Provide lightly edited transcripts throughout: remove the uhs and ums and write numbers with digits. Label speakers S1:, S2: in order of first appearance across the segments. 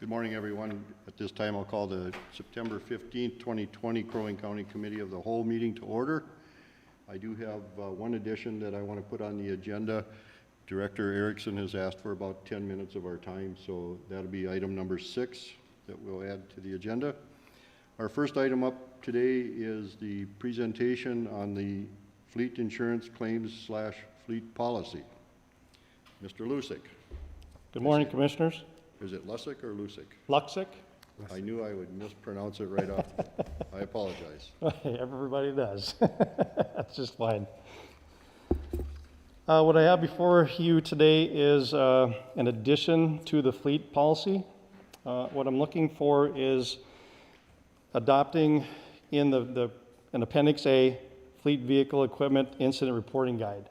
S1: Good morning, everyone. At this time, I'll call the September 15th, 2020 Crow Wing County Committee of the Whole meeting to order. I do have one addition that I want to put on the agenda. Director Erickson has asked for about 10 minutes of our time, so that'll be item number 6 that we'll add to the agenda. Our first item up today is the presentation on the fleet insurance claims / fleet policy. Mr. Lusick.
S2: Good morning, Commissioners.
S1: Is it Lusick or Lusick?
S2: Luxick.
S1: I knew I would mispronounce it right off. I apologize.
S2: Everybody does. That's just fine. What I have before you today is an addition to the fleet policy. What I'm looking for is adopting in an Appendix A Fleet Vehicle Equipment Incident Reporting Guide.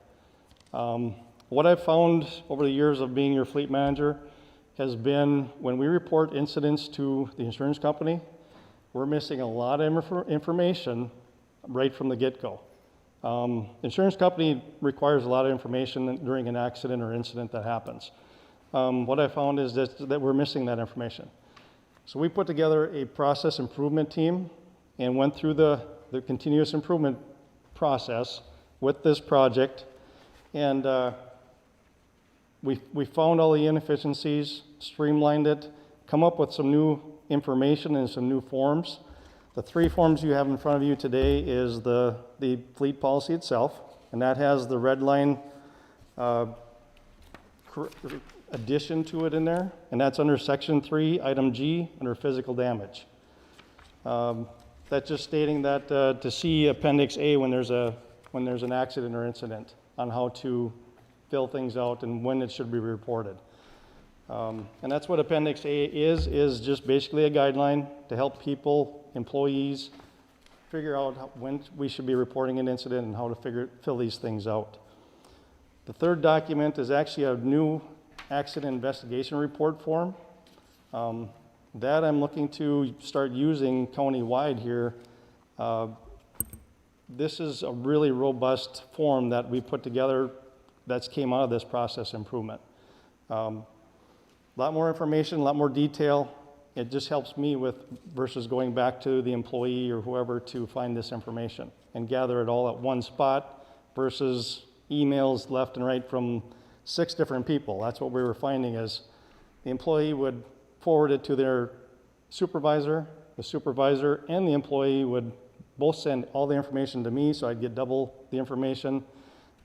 S2: What I've found over the years of being your fleet manager has been when we report incidents to the insurance company, we're missing a lot of information right from the get-go. Insurance company requires a lot of information during an accident or incident that happens. What I found is that we're missing that information. So we put together a process improvement team and went through the continuous improvement process with this project, and we found all the inefficiencies, streamlined it, come up with some new information and some new forms. The 3 forms you have in front of you today is the fleet policy itself, and that has the red line addition to it in there, and that's under Section 3, Item G, under physical damage. That's just stating that to see Appendix A when there's an accident or incident on how to fill things out and when it should be reported. And that's what Appendix A is just basically a guideline to help people, employees, figure out when we should be reporting an incident and how to fill these things out. The third document is actually a new accident investigation report form. That I'm looking to start using county-wide here. This is a really robust form that we put together that's came out of this process improvement. A lot more information, a lot more detail. It just helps me versus going back to the employee or whoever to find this information and gather it all at one spot versus emails left and right from 6 different people. That's what we were finding is the employee would forward it to their supervisor, the supervisor and the employee would both send all the information to me, so I'd get double the information.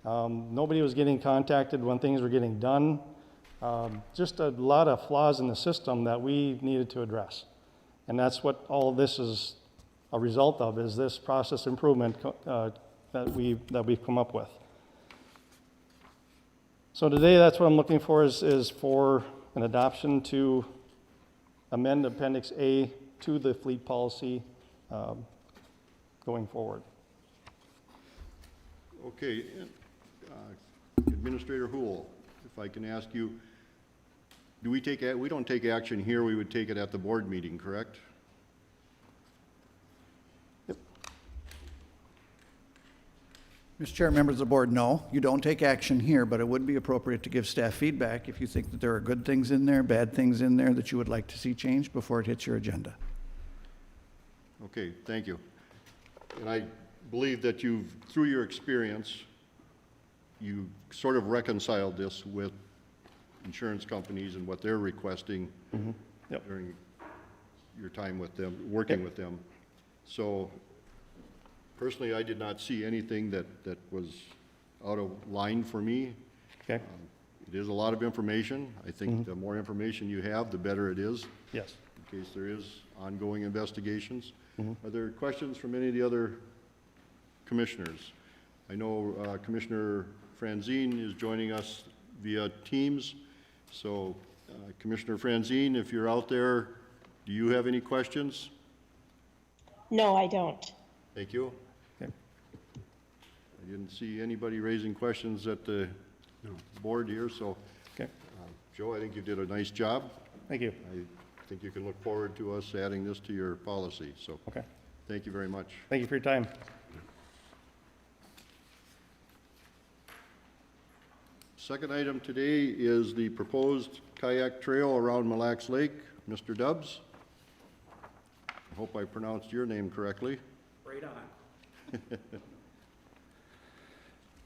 S2: Nobody was getting contacted when things were getting done. Just a lot of flaws in the system that we needed to address. And that's what all of this is a result of, is this process improvement that we've come up with. So today that's what I'm looking for is for an adoption to amend Appendix A to the fleet policy going forward.
S1: Okay, Administrator Houle, if I can ask you, we don't take action here, we would take it at the board meeting, correct?
S2: Yep.
S3: Mr. Chair, members of the board, no, you don't take action here, but it would be appropriate to give staff feedback if you think that there are good things in there, bad things in there that you would like to see changed before it hits your agenda.
S1: Okay, thank you. And I believe that through your experience, you sort of reconciled this with insurance companies and what they're requesting
S2: Yep.
S1: during your time with them, working with them. So personally, I did not see anything that was out of line for me.
S2: Okay.
S1: It is a lot of information. I think the more information you have, the better it is,
S2: Yes.
S1: in case there is ongoing investigations. Are there questions from any of the other commissioners? I know Commissioner Franzine is joining us via Teams. So Commissioner Franzine, if you're out there, do you have any questions?
S4: No, I don't.
S1: Thank you.
S2: Okay.
S1: I didn't see anybody raising questions at the board here, so
S2: Okay.
S1: Joe, I think you did a nice job.
S2: Thank you.
S1: I think you can look forward to us adding this to your policy, so
S2: Okay.
S1: thank you very much.
S2: Thank you for your time.
S1: Second item today is the proposed kayak trail around Mille Lacs Lake. Mr. Dubs? I hope I pronounced your name correctly.
S5: Right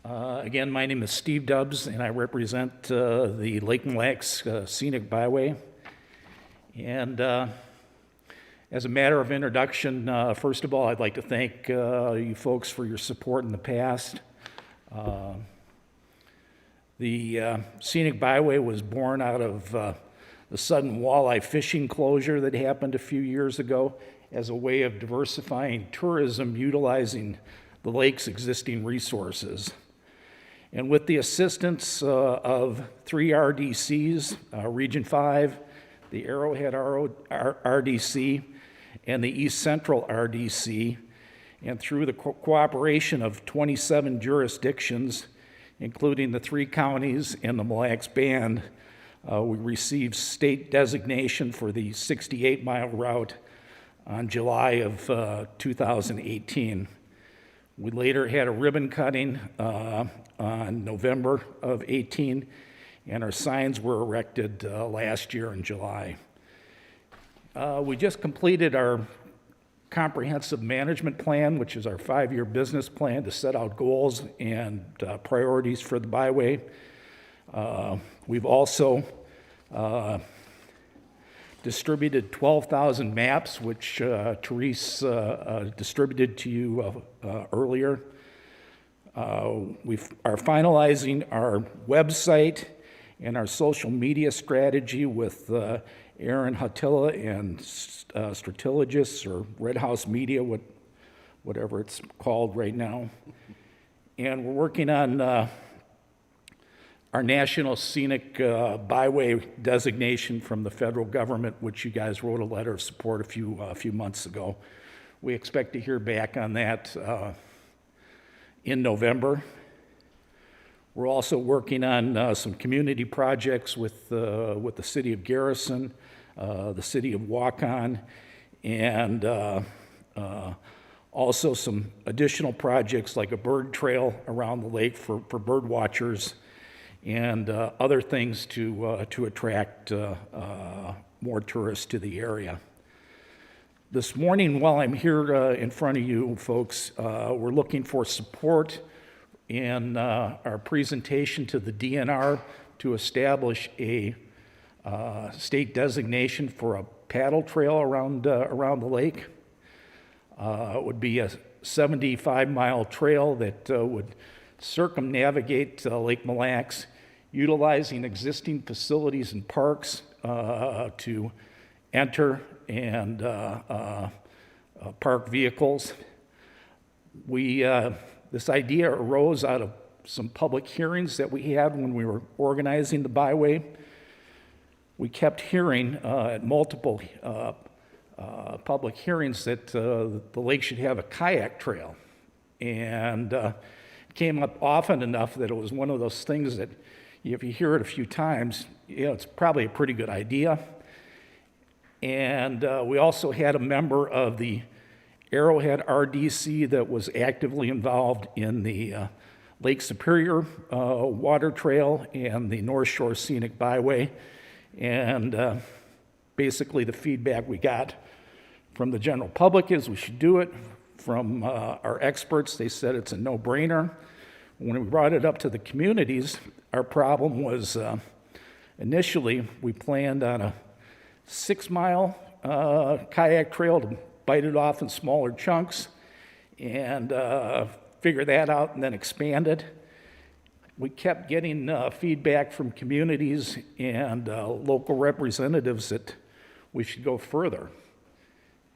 S5: on. Again, my name is Steve Dubs, and I represent the Lake Mille Lacs Scenic Byway. And as a matter of introduction, first of all, I'd like to thank you folks for your support in the past. The Scenic Byway was born out of the sudden walleye fishing closure that happened a few years ago as a way of diversifying tourism utilizing the lake's existing resources. And with the assistance of 3 RDCs, Region 5, the Arrowhead RDC, and the East Central RDC, and through the cooperation of 27 jurisdictions, including the 3 counties and the Mille Lacs Band, we received state designation for the 68-mile route on July of 2018. We later had a ribbon cutting on November of 18, and our signs were erected last year in July. We just completed our comprehensive management plan, which is our 5-year business plan to set out goals and priorities for the byway. We've also distributed 12,000 maps, which Therese distributed to you earlier. We are finalizing our website and our social media strategy with Aaron Hatilla and Strategist, or Red House Media, whatever it's called right now. And we're working on our National Scenic Byway designation from the federal government, which you guys wrote a letter of support a few months ago. We expect to hear back on that in November. We're also working on some community projects with the city of Garrison, the city of Waukon, and also some additional projects like a bird trail around the lake for bird watchers, and other things to attract more tourists to the area. This morning, while I'm here in front of you folks, we're looking for support in our presentation to the DNR to establish a state designation for a paddle trail around the lake. It would be a 75-mile trail that would circumnavigate Lake Mille Lacs, utilizing existing facilities and parks to enter and park vehicles. This idea arose out of some public hearings that we had when we were organizing the byway. We kept hearing at multiple public hearings that the lake should have a kayak trail. And it came up often enough that it was one of those things that if you hear it a few times, it's probably a pretty good idea. And we also had a member of the Arrowhead RDC that was actively involved in the Lake Superior Water Trail and the North Shore Scenic Byway. And basically the feedback we got from the general public is we should do it. From our experts, they said it's a no-brainer. When we brought it up to the communities, our problem was initially we planned on a 6-mile kayak trail to bite it off in smaller chunks and figure that out and then expand it. We kept getting feedback from communities and local representatives that we should go further.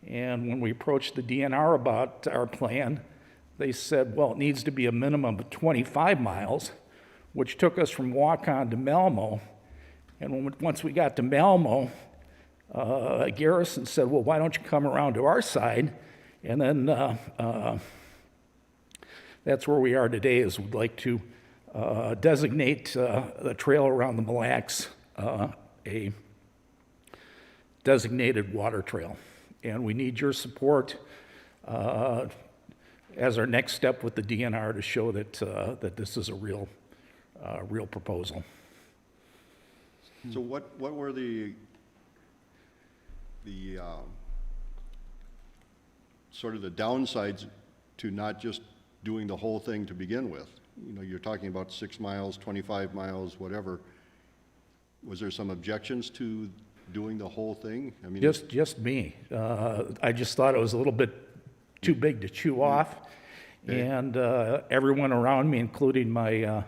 S5: And when we approached the DNR about our plan, they said, well, it needs to be a minimum of 25 miles, which took us from Waukon to Malmo. And once we got to Malmo, Garrison said, well, why don't you come around to our side? And then that's where we are today, is we'd like to designate the trail around the Mille Lacs a designated water trail. And we need your support as our next step with the DNR to show that that this is a real proposal.
S1: So what were the the, sort of the downsides to not just doing the whole thing to begin with. You know, you're talking about 6 miles, 25 miles, whatever. Was there some objections to doing the whole thing? I mean,
S5: Just me. I just thought it was a little bit too big to chew off. And everyone around me, including my,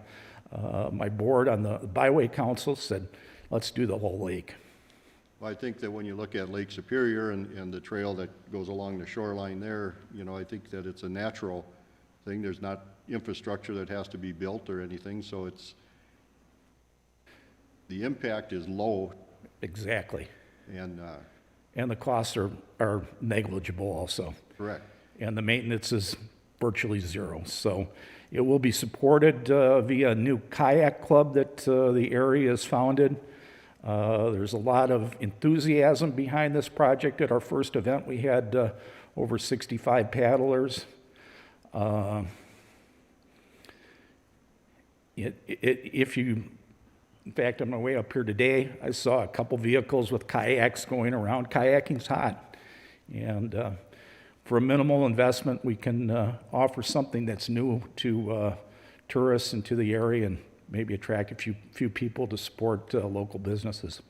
S5: my board on the Byway Council, said, let's do the whole lake.
S1: well, I think that when you look at Lake Superior and the trail that goes along the shoreline there, you know, I think that it's a natural thing. There's not infrastructure that has to be built or anything, so it's, the impact is low,
S5: Exactly.
S1: and,
S5: And the costs are negligible also.
S1: correct.
S5: And the maintenance is virtually zero. So it will be supported via a new kayak club that the area has founded. There's a lot of enthusiasm behind this project. At our first event, we had over 65 paddlers. If you, in fact, on my way up here today, I saw a couple vehicles with kayaks going around. Kayaking's hot. And for a minimal investment, we can offer something that's new to tourists and to the area and maybe attract a few people to support local businesses.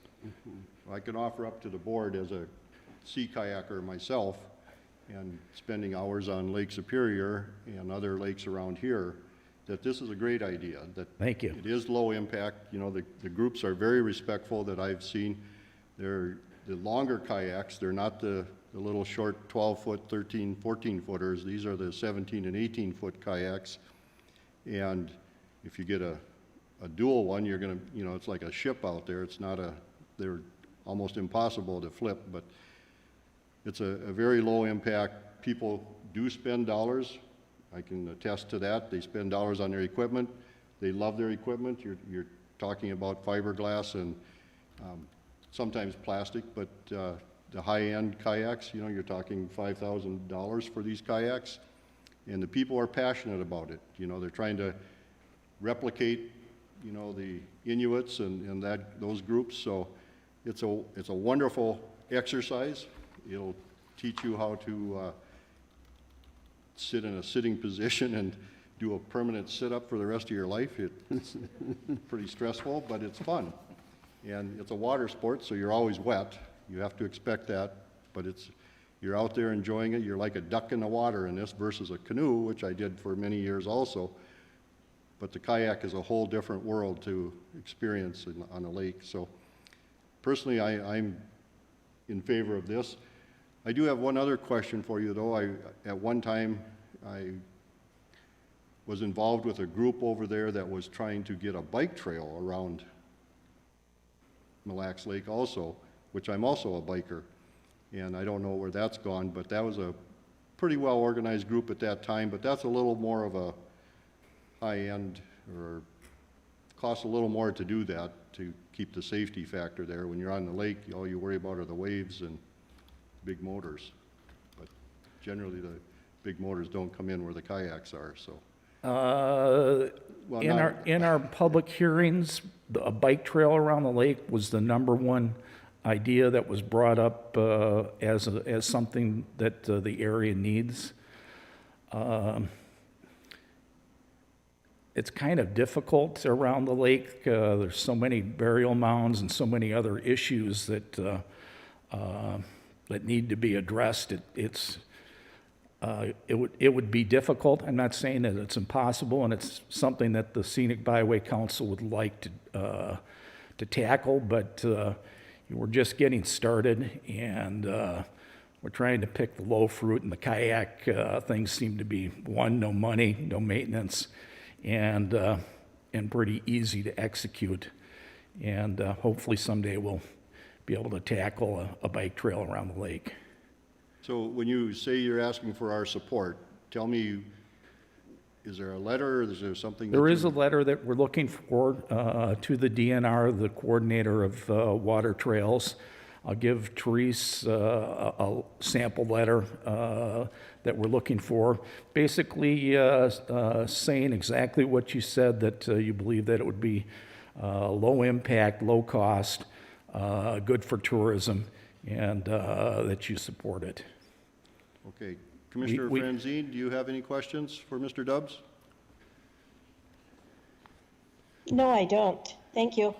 S1: I can offer up to the board as a sea kayaker myself and spending hours on Lake Superior and other lakes around here, that this is a great idea. That
S5: Thank you.
S1: It is low impact. You know, the groups are very respectful that I've seen. They're the longer kayaks. They're not the little short 12-foot, 13, 14-footers. These are the 17 and 18-foot kayaks. And if you get a dual one, you're gonna, you know, it's like a ship out there. It's not they're almost impossible to flip, but it's a very low impact. People do spend dollars. I can attest to that. They spend dollars on their equipment. They love their equipment. You're talking about fiberglass and sometimes plastic, but the high-end kayaks, you know, you're talking $5,000 for these kayaks, and the people are passionate about it. You know, they're trying to replicate, you know, the Inuits and those groups. So it's a wonderful exercise. It'll teach you how to sit in a sitting position and do a permanent sit-up for the rest of your life. It's pretty stressful, but it's fun. And it's a water sport, so you're always wet. You have to expect that, but you're out there enjoying it. You're like a duck in the water in this versus a canoe, which I did for many years also. But the kayak is a whole different world to experience on a lake. So personally, I'm in favor of this. I do have one other question for you, though. At one time, I was involved with a group over there that was trying to get a bike trail around Mille Lacs Lake also, which I'm also a biker. And I don't know where that's gone, but that was a pretty well-organized group at that time, but that's a little more of a high-end, or costs a little more to do that, to keep the safety factor there. When you're on the lake, all you worry about are the waves and big motors. But generally, the big motors don't come in where the kayaks are, so. Well,
S5: In our public hearings, a bike trail around the lake was the number one idea that was brought up as something that the area needs. It's kind of difficult around the lake. There's so many burial mounds and so many other issues that need to be addressed. It would be difficult. I'm not saying that it's impossible, and it's something that the Scenic Byway Council would like to tackle, but we're just getting started, and we're trying to pick the low fruit, and the kayak things seem to be, one, no money, no maintenance, and pretty easy to execute. And hopefully someday we'll be able to tackle a bike trail around the lake.
S1: So when you say you're asking for our support, tell me, is there a letter, or is there something?
S5: There is a letter that we're looking for to the DNR, the coordinator of water trails. I'll give Therese a sample letter that we're looking for, basically saying exactly what you said, that you believe that it would be low impact, low cost, good for tourism, and that you support it.
S1: Okay. Commissioner
S5: we-
S1: Franzine, do you have any questions for Mr. Dubs?
S4: No, I don't. Thank you.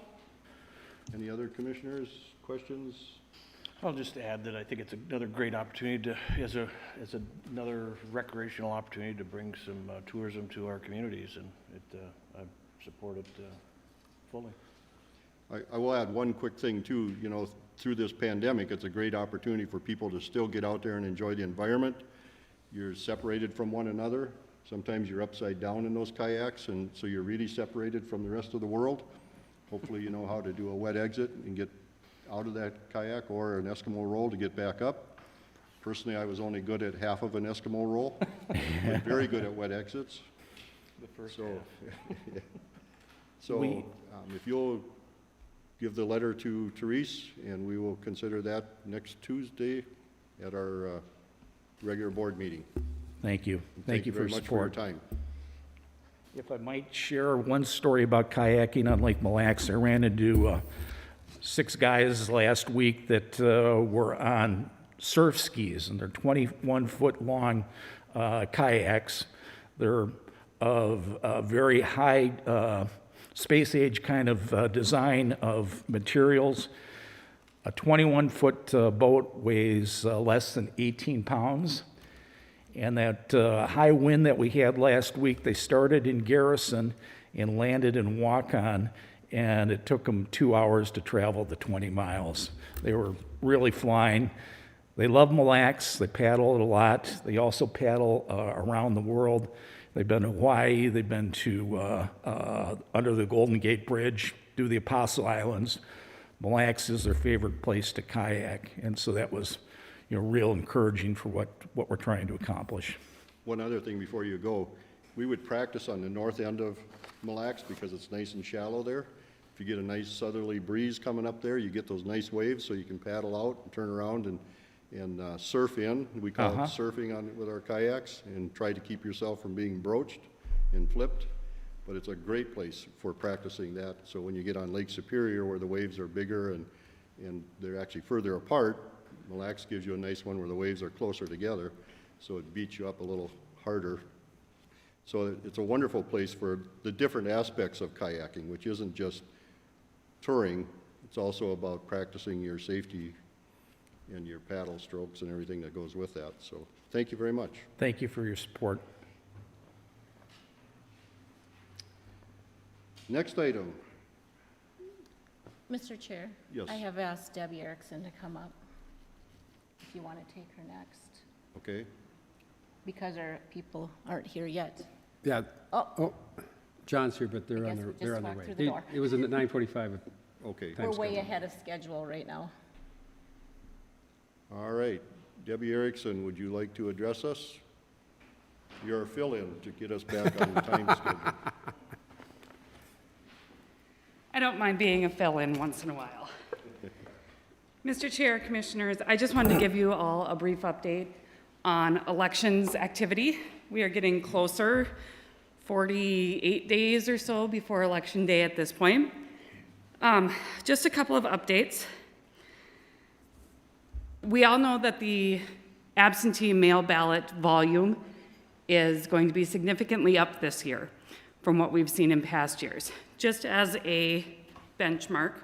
S1: Any other commissioners, questions?
S6: I'll just add that I think it's another great opportunity to, as another recreational opportunity to bring some tourism to our communities, and I support it fully.
S1: I will add one quick thing too, you know, through this pandemic, it's a great opportunity for people to still get out there and enjoy the environment. You're separated from one another. Sometimes you're upside down in those kayaks, and so you're really separated from the rest of the world. Hopefully you know how to do a wet exit and get out of that kayak, or an Eskimo roll to get back up. Personally, I was only good at half of an Eskimo roll, but very good at wet exits.
S6: The first
S1: So,
S6: half.
S1: so if you'll give the letter to Therese, and we will consider that next Tuesday at our regular board meeting.
S5: Thank you. Thank you for your
S1: very much for your
S5: support.
S1: time.
S5: If I might share one story about kayaking on Lake Mille Lacs, I ran into 6 guys last week that were on surf skis, and they're 21-foot long kayaks. They're of a very high space age kind of design of materials. A 21-foot boat weighs less than 18 pounds. And that high wind that we had last week, they started in Garrison and landed in Waukon, and it took them 2 hours to travel the 20 miles. They were really flying. They love Mille Lacs. They paddle it a lot. They also paddle around the world. They've been to Hawaii. They've been to under the Golden Gate Bridge, do the Apostle Islands. Mille Lacs is their favorite place to kayak, and so that was, you know, real encouraging for what we're trying to accomplish.
S1: One other thing before you go, we would practice on the north end of Mille Lacs because it's nice and shallow there. If you get a nice southerly breeze coming up there, you get those nice waves, so you can paddle out and turn around and surf in. We call it surfing with our kayaks, and try to keep yourself from being broached and flipped. But it's a great place for practicing that. So when you get on Lake Superior, where the waves are bigger and they're actually further apart, Mille Lacs gives you a nice one where the waves are closer together, so it beats you up a little harder. So it's a wonderful place for the different aspects of kayaking, which isn't just touring, it's also about practicing your safety and your paddle strokes and everything that goes with that. So thank you very much.
S5: Thank you for your support.
S1: Next item.
S7: Mr. Chair?
S1: Yes.
S7: I have asked Debbie Erickson to come up, if you want to take her next,
S1: Okay,
S7: because our people aren't here yet.
S8: Yeah.
S7: Oh.
S8: John's here, but they're
S7: I
S8: on
S7: guess we
S8: they're
S7: just
S8: on their
S7: walked
S8: way.
S7: through the door.
S8: It was in the 9:45.
S1: okay.
S7: We're
S8: Time's
S7: way
S8: coming.
S7: ahead of schedule right now.
S1: All right. Debbie Erickson, would you like to address us? You're a fill-in to get us back on the time schedule.
S9: I don't mind being a fill-in once in a while. Mr. Chair, Commissioners, I just wanted to give you all a brief update on elections activity. We are getting closer, 48 days or so before Election Day at this point. Just a couple of updates. We all know that the absentee mail ballot volume is going to be significantly up this year from what we've seen in past years. Just as a benchmark,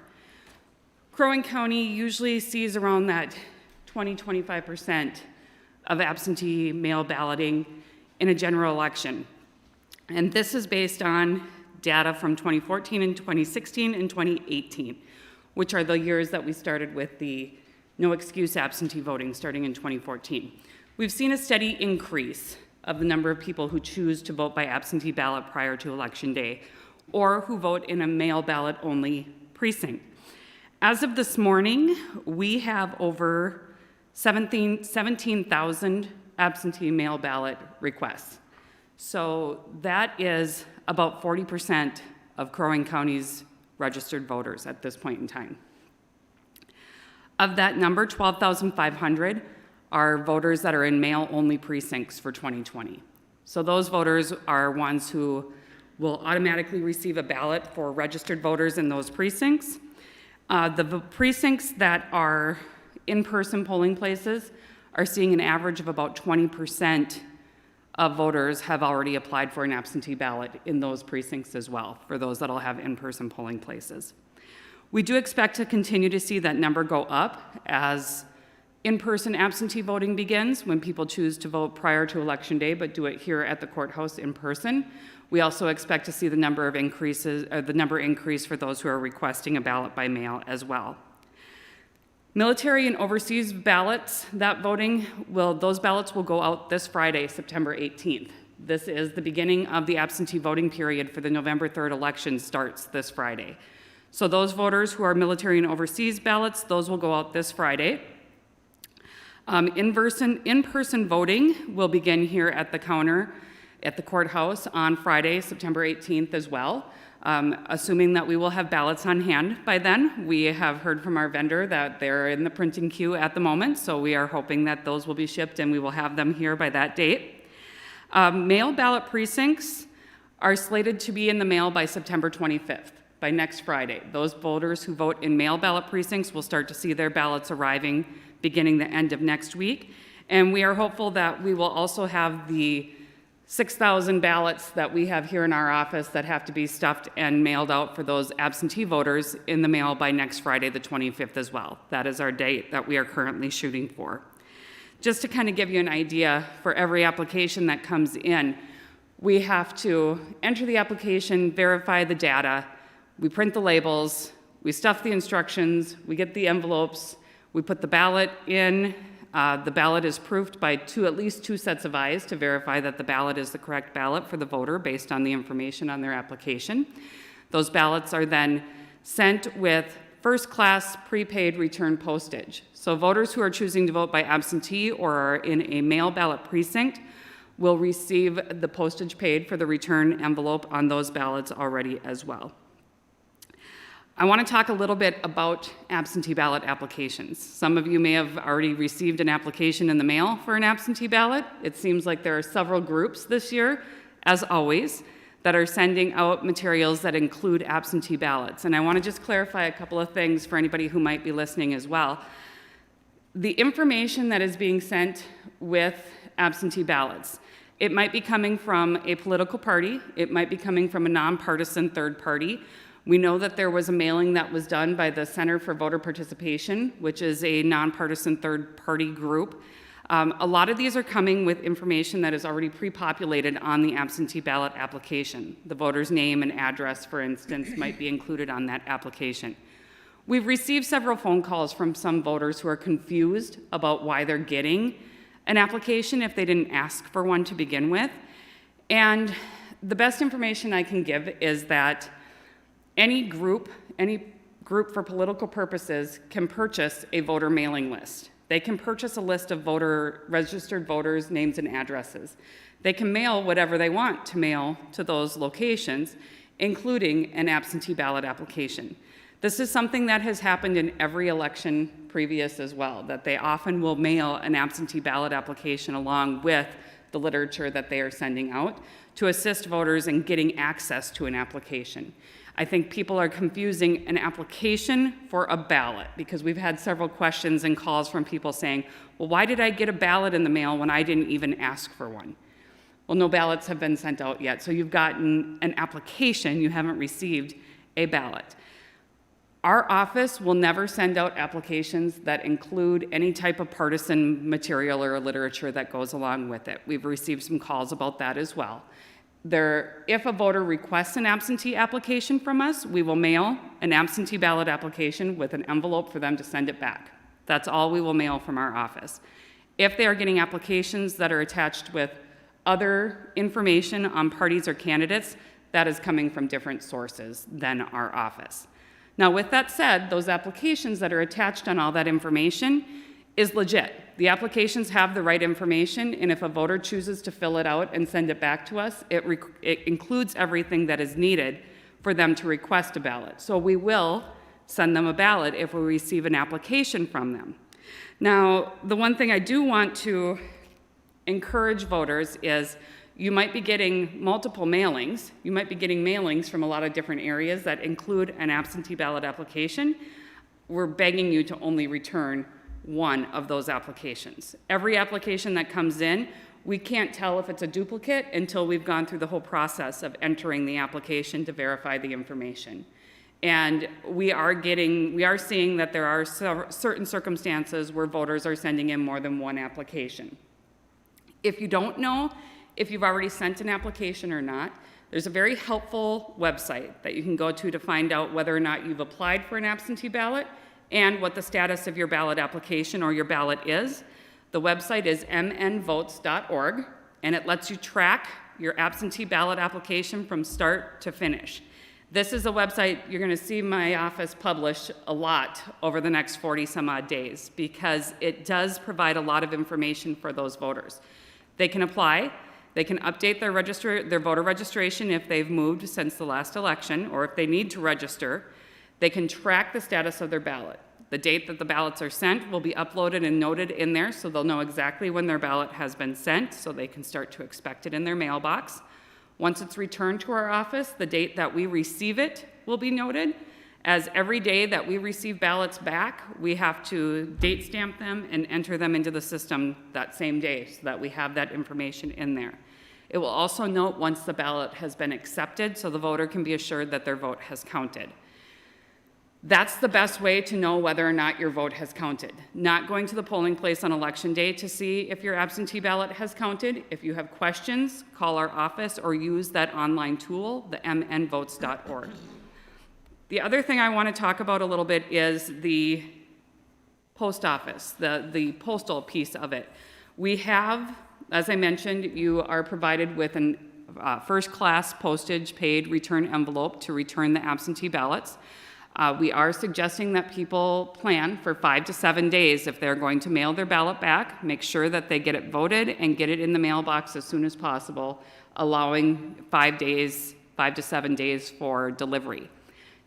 S9: Crow Wing County usually sees around that 20-25% of absentee mail balloting in a general election. And this is based on data from 2014 and 2016 and 2018, which are the years that we started with the no excuse absentee voting starting in 2014. We've seen a steady increase of the number of people who choose to vote by absentee ballot prior to Election Day, or who vote in a mail ballot only precinct. As of this morning, we have over 17,000 absentee mail ballot requests. So that is about 40% of Crow Wing County's registered voters at this point in time. Of that number, 12,500 are voters that are in mail-only precincts for 2020. So those voters are ones who will automatically receive a ballot for registered voters in those precincts. The precincts that are in-person polling places are seeing an average of about 20% of voters have already applied for an absentee ballot in those precincts as well, for those that'll have in-person polling places. We do expect to continue to see that number go up as in-person absentee voting begins, when people choose to vote prior to Election Day but do it here at the courthouse in person. We also expect to see the number increase for those who are requesting a ballot by mail as well. Military and overseas ballots, those ballots will go out this Friday, September 18th. This is the beginning of the absentee voting period for the November 3rd election starts this Friday. So those voters who are military and overseas ballots, those will go out this Friday. In-person voting will begin here at the counter at the courthouse on Friday, September 18th as well. Assuming that we will have ballots on hand by then. We have heard from our vendor that they're in the printing queue at the moment, so we are hoping that those will be shipped and we will have them here by that date. Mail ballot precincts are slated to be in the mail by September 25th, by next Friday. Those voters who vote in mail ballot precincts will start to see their ballots arriving beginning the end of next week. And we are hopeful that we will also have the 6,000 ballots that we have here in our office that have to be stuffed and mailed out for those absentee voters in the mail by next Friday, the 25th as well. That is our date that we are currently shooting for. Just to kind of give you an idea, for every application that comes in, we have to enter the application, verify the data, we print the labels, we stuff the instructions, we get the envelopes, we put the ballot in. The ballot is proofed by at least two sets of eyes to verify that the ballot is the correct ballot for the voter based on the information on their application. Those ballots are then sent with first-class prepaid return postage. So voters who are choosing to vote by absentee or are in a mail ballot precinct will receive the postage paid for the return envelope on those ballots already as well. I want to talk a little bit about absentee ballot applications. Some of you may have already received an application in the mail for an absentee ballot. It seems like there are several groups this year, as always, that are sending out materials that include absentee ballots. And I want to just clarify a couple of things for anybody who might be listening as well. The information that is being sent with absentee ballots, it might be coming from a political party, it might be coming from a nonpartisan third party. We know that there was a mailing that was done by the Center for Voter Participation, which is a nonpartisan third-party group. A lot of these are coming with information that is already pre-populated on the absentee ballot application. The voter's name and address, for instance, might be included on that application. We've received several phone calls from some voters who are confused about why they're getting an application if they didn't ask for one to begin with. And the best information I can give is that any group for political purposes can purchase a voter mailing list. They can purchase a list of registered voters' names and addresses. They can mail whatever they want to mail to those locations, including an absentee ballot application. This is something that has happened in every election previous as well, that they often will mail an absentee ballot application along with the literature that they are sending out to assist voters in getting access to an application. I think people are confusing an application for a ballot because we've had several questions and calls from people saying, well, why did I get a ballot in the mail when I didn't even ask for one? Well, no ballots have been sent out yet, so you've gotten an application, you haven't received a ballot. Our office will never send out applications that include any type of partisan material or literature that goes along with it. We've received some calls about that as well. If a voter requests an absentee application from us, we will mail an absentee ballot application with an envelope for them to send it back. That's all we will mail from our office. If they are getting applications that are attached with other information on parties or candidates, that is coming from different sources than our office. Now, with that said, those applications that are attached on all that information is legit. The applications have the right information, and if a voter chooses to fill it out and send it back to us, it includes everything that is needed for them to request a ballot. So we will send them a ballot if we receive an application from them. Now, the one thing I do want to encourage voters is you might be getting multiple mailings. You might be getting mailings from a lot of different areas that include an absentee ballot application. We're begging you to only return one of those applications. Every application that comes in, we can't tell if it's a duplicate until we've gone through the whole process of entering the application to verify the information. And we are seeing that there are certain circumstances where voters are sending in more than one application. If you don't know if you've already sent an application or not, there's a very helpful website that you can go to find out whether or not you've applied for an absentee ballot and what the status of your ballot application or your ballot is. The website is mnvotes.org, and it lets you track your absentee ballot application from start to finish. This is a website you're going to see my office publish a lot over the next 40 some odd days because it does provide a lot of information for those voters. They can apply, they can update their voter registration if they've moved since the last election, or if they need to register. They can track the status of their ballot. The date that the ballots are sent will be uploaded and noted in there so they'll know exactly when their ballot has been sent so they can start to expect it in their mailbox. Once it's returned to our office, the date that we receive it will be noted, as every day that we receive ballots back, we have to date stamp them and enter them into the system that same day so that we have that information in there. It will also note once the ballot has been accepted so the voter can be assured that their vote has counted. That's the best way to know whether or not your vote has counted. Not going to the polling place on election day to see if your absentee ballot has counted. If you have questions, call our office or use that online tool, the mnvotes.org. The other thing I want to talk about a little bit is the post office, the postal piece of it. We have, as I mentioned, you are provided with an first-class postage paid return envelope to return the absentee ballots. We are suggesting that people plan for 5 to 7 days if they're going to mail their ballot back. Make sure that they get it voted and get it in the mailbox as soon as possible, allowing 5 to 7 days for delivery.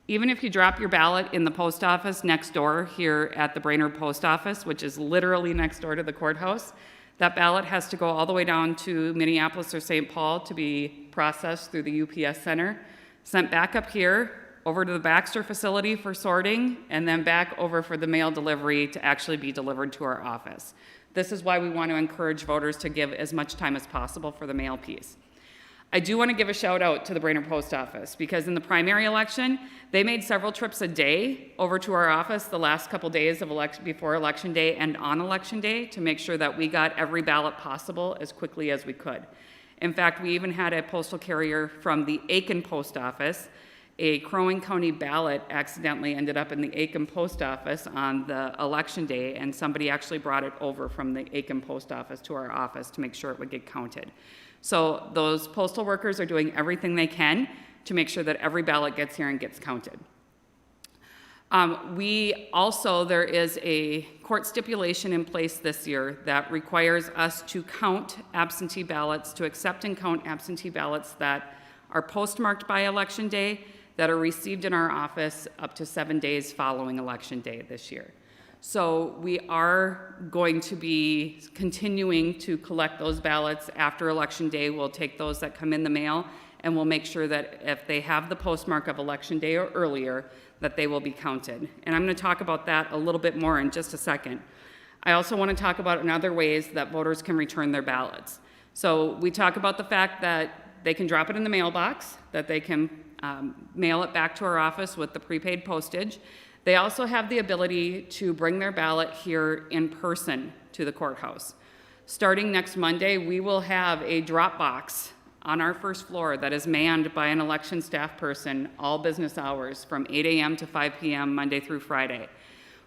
S9: Even if you drop your ballot in the post office next door here at the Brainerd Post Office, which is literally next door to the courthouse, that ballot has to go all the way down to Minneapolis or St. Paul to be processed through the UPS Center, sent back up here, over to the Baxter facility for sorting, and then back over for the mail delivery to actually be delivered to our office. This is why we want to encourage voters to give as much time as possible for the mail piece. I do want to give a shout out to the Brainerd Post Office because in the primary election, they made several trips a day over to our office the last couple days of before Election Day and on Election Day to make sure that we got every ballot possible as quickly as we could. In fact, we even had a postal carrier from the Aiken Post Office. A Crow Wing County ballot accidentally ended up in the Aiken Post Office on the election day, and somebody actually brought it over from the Aiken Post Office to our office to make sure it would get counted. So those postal workers are doing everything they can to make sure that every ballot gets here and gets counted. There is a court stipulation in place this year that requires us to count absentee ballots, to accept and count absentee ballots that are postmarked by Election Day that are received in our office up to 7 days following Election Day this year. So we are going to be continuing to collect those ballots after Election Day. We'll take those that come in the mail and we'll make sure that if they have the postmark of Election Day or earlier, that they will be counted. And I'm going to talk about that a little bit more in just a second. I also want to talk about in other ways that voters can return their ballots. So we talk about the fact that they can drop it in the mailbox, that they can mail it back to our office with the prepaid postage. They also have the ability to bring their ballot here in person to the courthouse. Starting next Monday, we will have a drop box on our first floor that is manned by an election staff person all business hours from 8 a.m. to 5 p.m. Monday through Friday.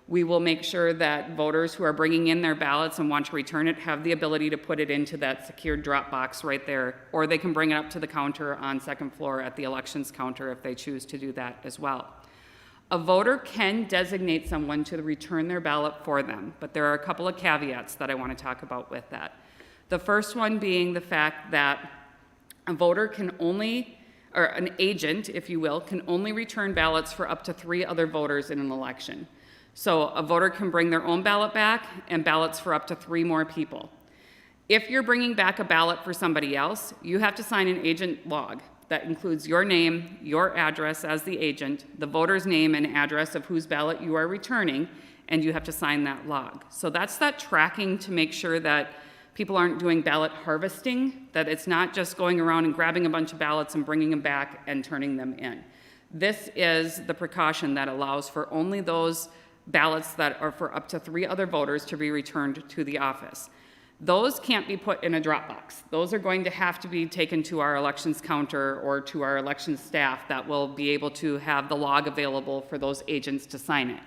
S9: We will make sure that voters who are bringing in their ballots and want to return it have the ability to put it into that secured drop box right there, or they can bring it up to the counter on second floor at the elections counter if they choose to do that as well. A voter can designate someone to return their ballot for them, but there are a couple of caveats that I want to talk about with that. The first one being the fact that a voter can only, or an agent, if you will, can only return ballots for up to 3 other voters in an election. So a voter can bring their own ballot back and ballots for up to 3 more people. If you're bringing back a ballot for somebody else, you have to sign an agent log that includes your name, your address as the agent, the voter's name and address of whose ballot you are returning, and you have to sign that log. So that's that tracking to make sure that people aren't doing ballot harvesting, that it's not just going around and grabbing a bunch of ballots and bringing them back and turning them in. This is the precaution that allows for only those ballots that are for up to 3 other voters to be returned to the office. Those can't be put in a drop box. Those are going to have to be taken to our elections counter or to our elections staff that will be able to have the log available for those agents to sign it.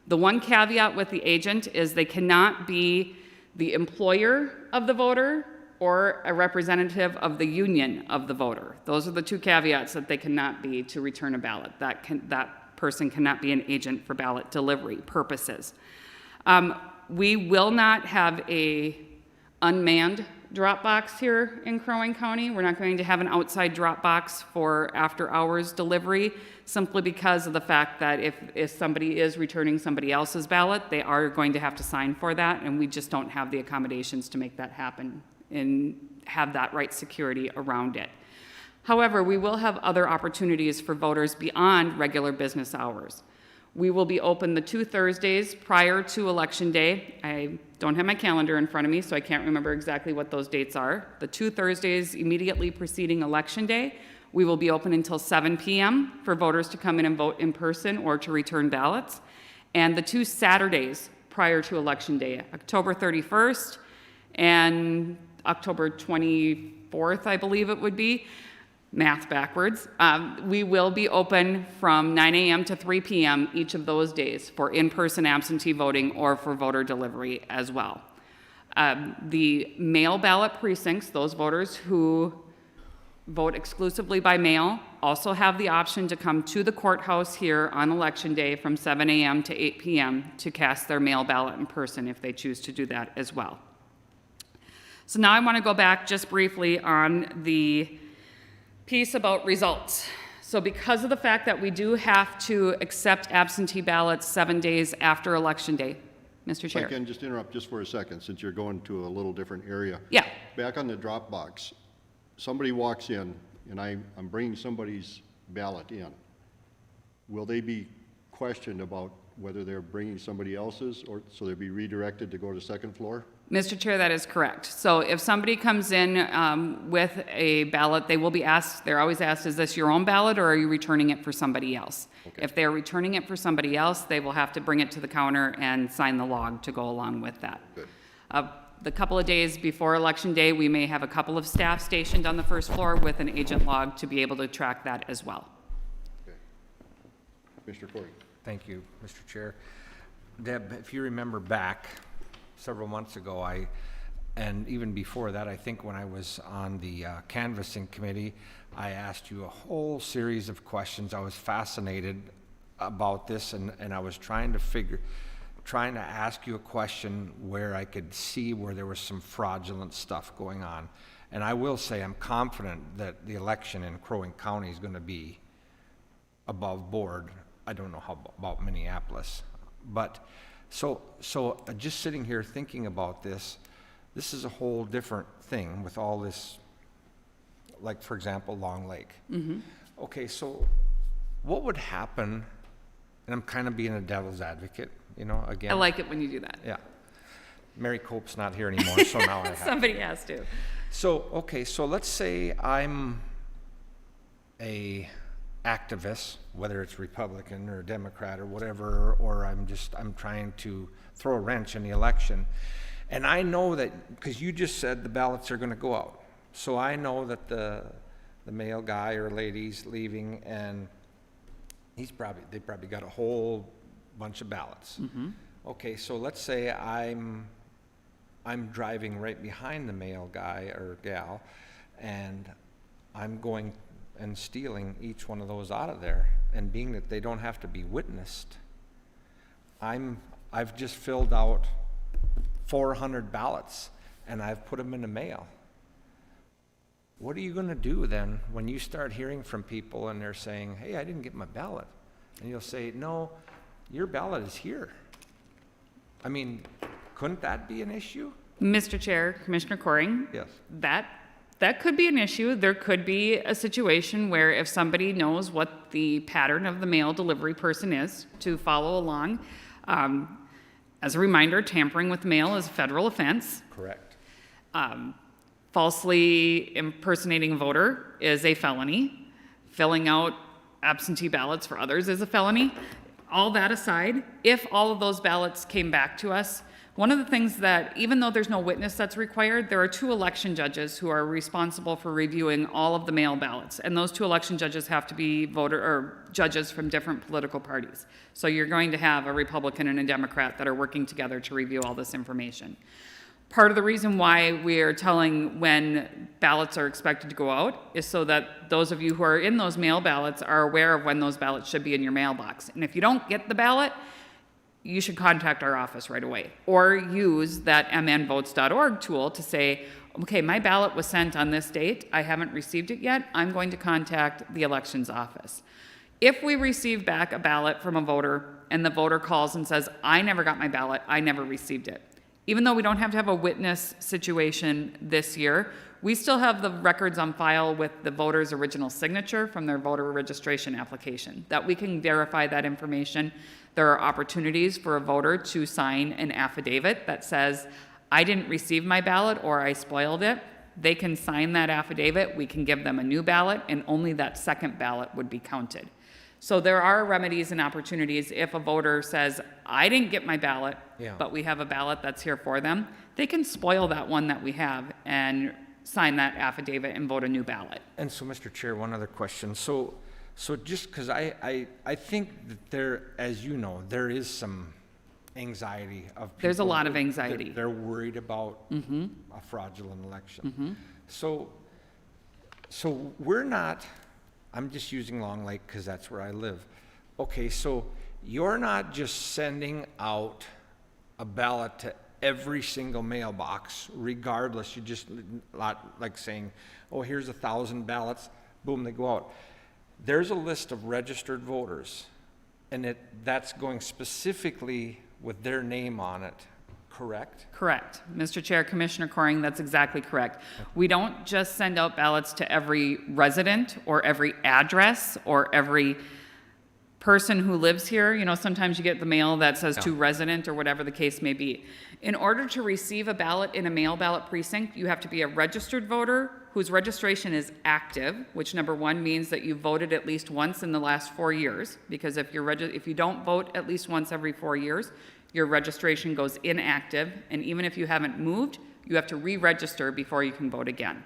S9: The one caveat with the agent is they cannot be the employer of the voter or a representative of the union of the voter. Those are the 2 caveats that they cannot be to return a ballot. That person cannot be an agent for ballot delivery purposes. We will not have a unmanned drop box here in Crow Wing County. We're not going to have an outside drop box for after-hours delivery, simply because of the fact that if somebody is returning somebody else's ballot, they are going to have to sign for that, and we just don't have the accommodations to make that happen and have that right security around it. However, we will have other opportunities for voters beyond regular business hours. We will be open the 2 Thursdays prior to Election Day. I don't have my calendar in front of me, so I can't remember exactly what those dates are. The 2 Thursdays immediately preceding Election Day, we will be open until 7 p.m. for voters to come in and vote in person or to return ballots. And the 2 Saturdays prior to Election Day, October 31st and October 24th, I believe it would be, math backwards, we will be open from 9 a.m. to 3 p.m. each of those days for in-person absentee voting or for voter delivery as well. The mail ballot precincts, those voters who vote exclusively by mail, also have the option to come to the courthouse here on Election Day from 7 a.m. to 8 p.m. to cast their mail ballot in person if they choose to do that as well. So now I want to go back just briefly on the piece about results. So because of the fact that we do have to accept absentee ballots 7 days after Election Day, Mr.
S1: If I
S9: Chair.
S1: can just interrupt just for a second, since you're going to a little different area.
S9: Yeah.
S1: Back on the drop box, somebody walks in, and I'm bringing somebody's ballot in. Will they be questioned about whether they're bringing somebody else's, or so they'll be redirected to go to second floor?
S9: Mr. Chair, that is correct. So if somebody comes in with a ballot, they will be asked, they're always asked, is this your own ballot or are you returning it for somebody else?
S1: Okay.
S9: If they're returning it for somebody else, they will have to bring it to the counter and sign the log to go along with that.
S1: Good.
S9: The couple of days before Election Day, we may have a couple of staff stationed on the first floor with an agent log to be able to track that as well.
S1: Okay. Commissioner Corey.
S10: Thank you, Mr. Chair. Deb, if you remember back several months ago, and even before that, I think when I was on the canvassing committee, I asked you a whole series of questions. I was fascinated about this, and I was trying to ask you a question where I could see where there was some fraudulent stuff going on. And I will say I'm confident that the election in Crow Wing County is going to be above board. I don't know how about Minneapolis, but so just sitting here thinking about this is a whole different thing with all this, like for example, Long Lake. Mm-hmm. Okay, so what would happen, and I'm kind of being a devil's advocate, you know, again.
S9: I like it when you do that.
S10: Yeah. Mary Cope's not here anymore, so now I have
S9: Somebody has to.
S10: So, okay, so let's say I'm a activist, whether it's Republican or Democrat or whatever, or I'm trying to throw a wrench in the election. And I know that, because you just said the ballots are going to go out. So I know that the male guy or lady's leaving, and they probably got a whole bunch of ballots. Mm-hmm. Okay, so let's say I'm driving right behind the male guy or gal, and I'm going and stealing each one of those out of there. And being that they don't have to be witnessed, I've just filled out 400 ballots and I've put them in the mail. What are you going to do then when you start hearing from people and they're saying, hey, I didn't get my ballot? And you'll say, no, your ballot is here. I mean, couldn't that be an issue?
S9: Mr. Chair, Commissioner Coring?
S10: Yes.
S9: That could be an issue. There could be a situation where if somebody knows what the pattern of the mail delivery person is to follow along, As a reminder, tampering with mail is a federal offense.
S10: Correct.
S9: Falsely impersonating a voter is a felony. Filling out absentee ballots for others is a felony. All that aside, if all of those ballots came back to us, one of the things that, even though there's no witness that's required, there are 2 election judges who are responsible for reviewing all of the mail ballots. And those 2 election judges have to be judges from different political parties. So you're going to have a Republican and a Democrat that are working together to review all this information. Part of the reason why we are telling when ballots are expected to go out is so that those of you who are in those mail ballots are aware of when those ballots should be in your mailbox. And if you don't get the ballot, you should contact our office right away, or use that mnvotes.org tool to say, okay, my ballot was sent on this date, I haven't received it yet, I'm going to contact the elections office. If we receive back a ballot from a voter and the voter calls and says, I never got my ballot, I never received it, even though we don't have to have a witness situation this year, we still have the records on file with the voter's original signature from their voter registration application, that we can verify that information. There are opportunities for a voter to sign an affidavit that says, I didn't receive my ballot or I spoiled it. They can sign that affidavit, we can give them a new ballot, and only that second ballot would be counted. So there are remedies and opportunities if a voter says, I didn't get my ballot, but we have a ballot that's here for them, they can spoil that one that we have and sign that affidavit and vote a new ballot.
S10: And so, Mr. Chair, one other question. So just because I think that there, as you know, there is some anxiety of people.
S9: There's a lot of anxiety.
S10: They're worried about a fraudulent election. So we're not, I'm just using Long Lake because that's where I live. Okay, so you're not just sending out a ballot to every single mailbox, regardless. You just like saying, oh, here's 1,000 ballots, boom, they go out. There's a list of registered voters, and that's going specifically with their name on it, correct?
S9: Correct. Mr. Chair, Commissioner Coring, that's exactly correct. We don't just send out ballots to every resident or every address or every person who lives here. You know, sometimes you get the mail that says to resident or whatever the case may be. In order to receive a ballot in a mail ballot precinct, you have to be a registered voter whose registration is active, which number 1 means that you voted at least once in the last 4 years, because if you don't vote at least once every 4 years, your registration goes inactive, and even if you haven't moved, you have to re-register before you can vote again.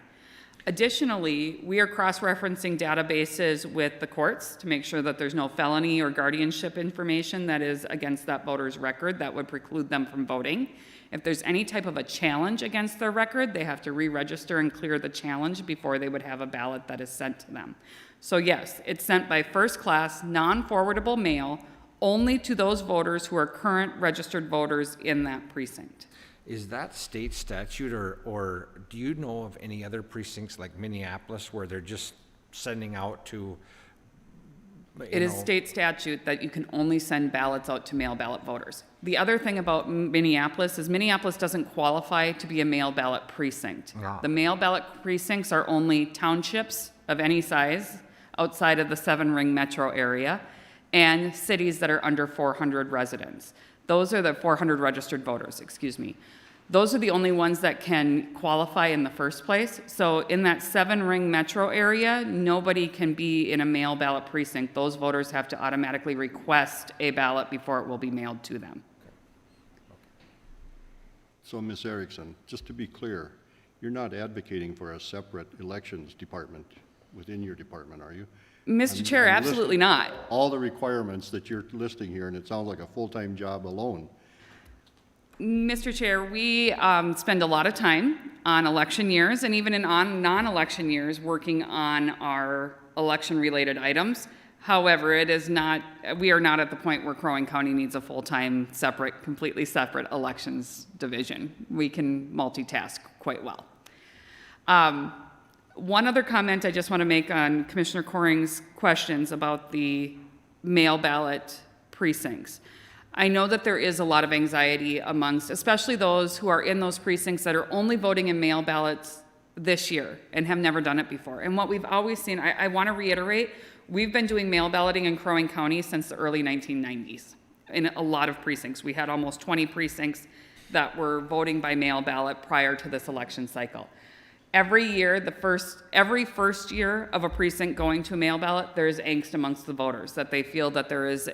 S9: Additionally, we are cross-referencing databases with the courts to make sure that there's no felony or guardianship information that is against that voter's record that would preclude them from voting. If there's any type of a challenge against their record, they have to re-register and clear the challenge before they would have a ballot that is sent to them. So yes, it's sent by first-class, non-forwardable mail only to those voters who are current registered voters in that precinct.
S10: Is that state statute, or do you know of any other precincts like Minneapolis where they're just sending out to,
S9: It is state statute that you can only send ballots out to mail ballot voters. The other thing about Minneapolis is Minneapolis doesn't qualify to be a mail ballot precinct. The mail ballot precincts are only townships of any size outside of the 7-ring metro area and cities that are under 400 residents. Those are the 400 registered voters, excuse me. Those are the only ones that can qualify in the first place. So in that 7-ring metro area, nobody can be in a mail ballot precinct. Those voters have to automatically request a ballot before it will be mailed to them.
S1: So, Ms. Erickson, just to be clear, you're not advocating for a separate elections department within your department, are you?
S9: Mr. Chair,
S1: I'm
S9: absolutely
S1: listing
S9: not.
S1: all the requirements that you're listing here, and it sounds like a full-time job alone.
S9: Mr. Chair, we spend a lot of time on election years and even on non-election years working on our election-related items. However, we are not at the point where Crow Wing County needs a full-time, completely separate elections division. We can multitask quite well. One other comment I just want to make on Commissioner Coring's questions about the mail ballot precincts. I know that there is a lot of anxiety amongst, especially those who are in those precincts that are only voting in mail ballots this year and have never done it before. And what we've always seen, I want to reiterate, we've been doing mail balloting in Crow Wing County since the early 1990s. in a lot of precincts. We had almost 20 precincts that were voting by mail ballot prior to this election cycle. Every year, every first year of a precinct going to a mail ballot, there's angst amongst the voters, that they feel that there is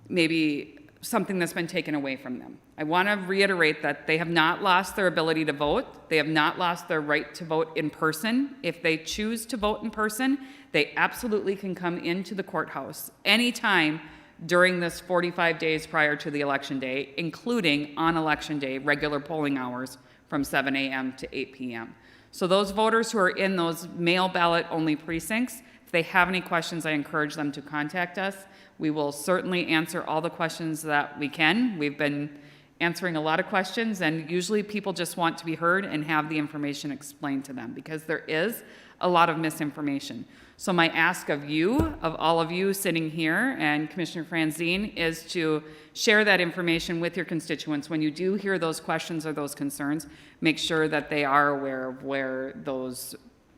S9: maybe something that's been taken away from them. I want to reiterate that they have not lost their ability to vote. They have not lost their right to vote in person. If they choose to vote in person, they absolutely can come into the courthouse anytime during this 45 days prior to the election day, including on election day, regular polling hours from 7 a.m. to 8 p.m. So those voters who are in those mail ballot only precincts, if they have any questions, I encourage them to contact us. We will certainly answer all the questions that we can. We've been answering a lot of questions, and usually people just want to be heard and have the information explained to them, because there is a lot of misinformation. So my ask of you, of all of you sitting here, and Commissioner Franzine, is to share that information with your constituents. When you do hear those questions or those concerns, make sure that they are aware of where those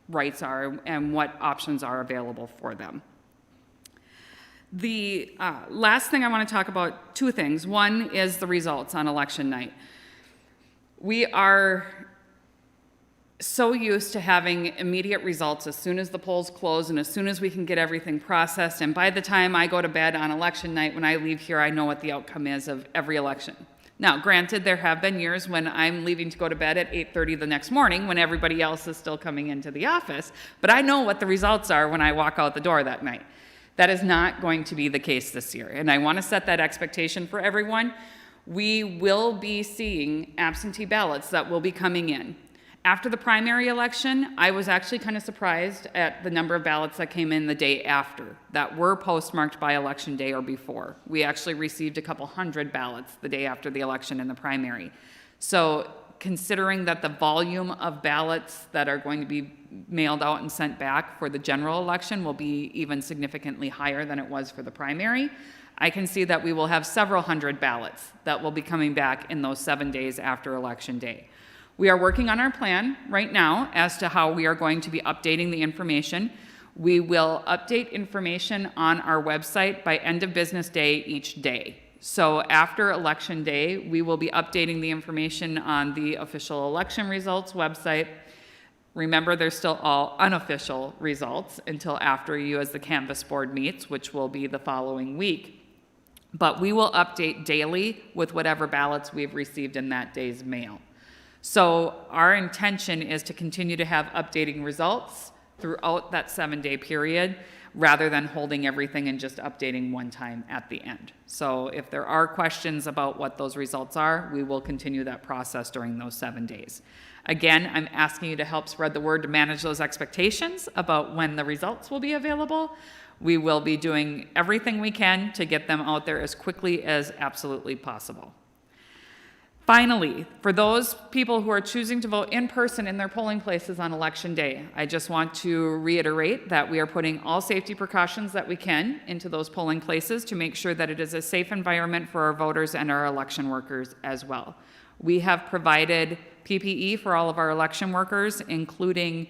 S9: rights are and what options are available for them. The last thing I want to talk about, two things. One is the results on election night. We are so used to having immediate results as soon as the polls close and as soon as we can get everything processed. And by the time I go to bed on election night, when I leave here, I know what the outcome is of every election. Now, granted, there have been years when I'm leaving to go to bed at 8:30 the next morning when everybody else is still coming into the office, but I know what the results are when I walk out the door that night. That is not going to be the case this year, and I want to set that expectation for everyone. We will be seeing absentee ballots that will be coming in. After the primary election, I was actually kind of surprised at the number of ballots that came in the day after that were postmarked by election day or before. We actually received a couple hundred ballots the day after the election in the primary. So considering that the volume of ballots that are going to be mailed out and sent back for the general election will be even significantly higher than it was for the primary, I can see that we will have several hundred ballots that will be coming back in those 7 days after election day. We are working on our plan right now as to how we are going to be updating the information. We will update information on our website by end of business day each day. So after election day, we will be updating the information on the official election results website. Remember, they're still all unofficial results until after you as the canvass board meets, which will be the following week. But we will update daily with whatever ballots we've received in that day's mail. So our intention is to continue to have updating results throughout that 7-day period, rather than holding everything and just updating one time at the end. So if there are questions about what those results are, we will continue that process during those 7 days. Again, I'm asking you to help spread the word to manage those expectations about when the results will be available. We will be doing everything we can to get them out there as quickly as absolutely possible. Finally, for those people who are choosing to vote in person in their polling places on election day, I just want to reiterate that we are putting all safety precautions that we can into those polling places to make sure that it is a safe environment for our voters and our election workers as well. We have provided PPE for all of our election workers, including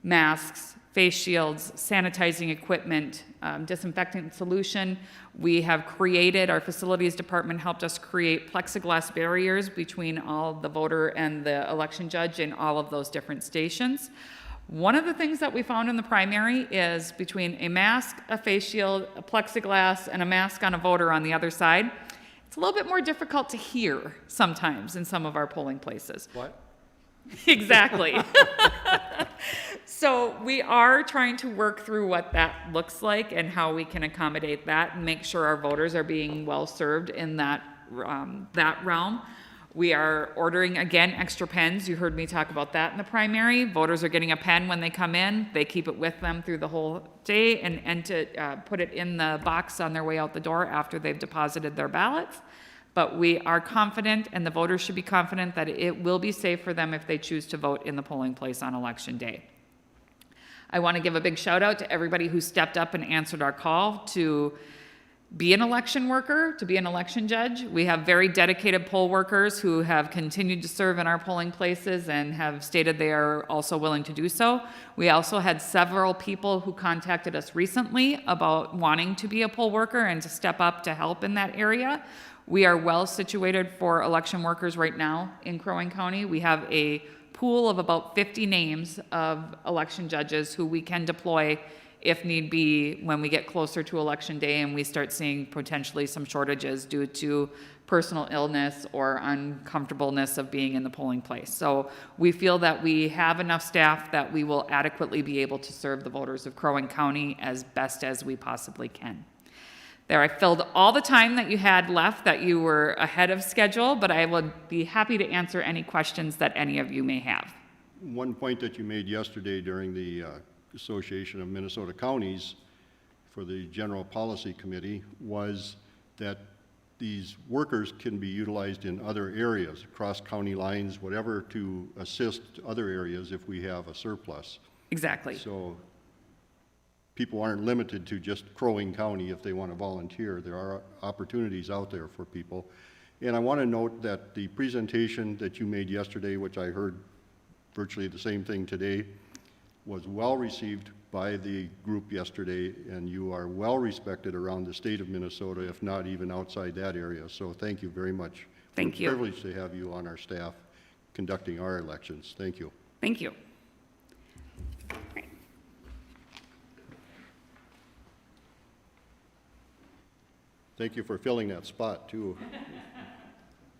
S9: masks, face shields, sanitizing equipment, disinfectant solution. We have created, our facilities department helped us create plexiglass barriers between all the voter and the election judge in all of those different stations. One of the things that we found in the primary is between a mask, a face shield, a plexiglass, and a mask on a voter on the other side, it's a little bit more difficult to hear sometimes in some of our polling places.
S8: What?
S9: Exactly. So we are trying to work through what that looks like and how we can accommodate that and make sure our voters are being well served in that realm. We are ordering, again, extra pens. You heard me talk about that in the primary. Voters are getting a pen when they come in. They keep it with them through the whole day and to put it in the box on their way out the door after they've deposited their ballots. But we are confident, and the voters should be confident, that it will be safe for them if they choose to vote in the polling place on election day. I want to give a big shout out to everybody who stepped up and answered our call to
S11: be an election worker, to be an election judge. We have very dedicated poll workers who have continued to serve in our polling places and have stated they are also willing to do so. We also had several people who contacted us recently about wanting to be a poll worker and to step up to help in that area. We are well situated for election workers right now in Crow Wing County. We have a pool of about 50 names of election judges who we can deploy if need be when we get closer to election day and we start seeing potentially some shortages due to personal illness or uncomfortableness of being in the polling place. So we feel that we have enough staff that we will adequately be able to serve the voters of Crow Wing County as best as we possibly can. There, I filled all the time that you had left, that you were ahead of schedule, but I would be happy to answer any questions that any of you may have.
S1: One point that you made yesterday during the Association of Minnesota Counties for the General Policy Committee was that these workers can be utilized in other areas, across county lines, whatever, to assist other areas if we have a surplus.
S11: Exactly.
S1: So people aren't limited to just Crow Wing County if they want to volunteer. There are opportunities out there for people. And I want to note that the presentation that you made yesterday, which I heard virtually the same thing today, was well received by the group yesterday, and you are well respected around the state of Minnesota, if not even outside that area. So thank you very much.
S11: Thank you.
S1: It's a privilege to have you on our staff conducting our elections. Thank you.
S11: Thank you.
S1: Thank you for filling that spot, too.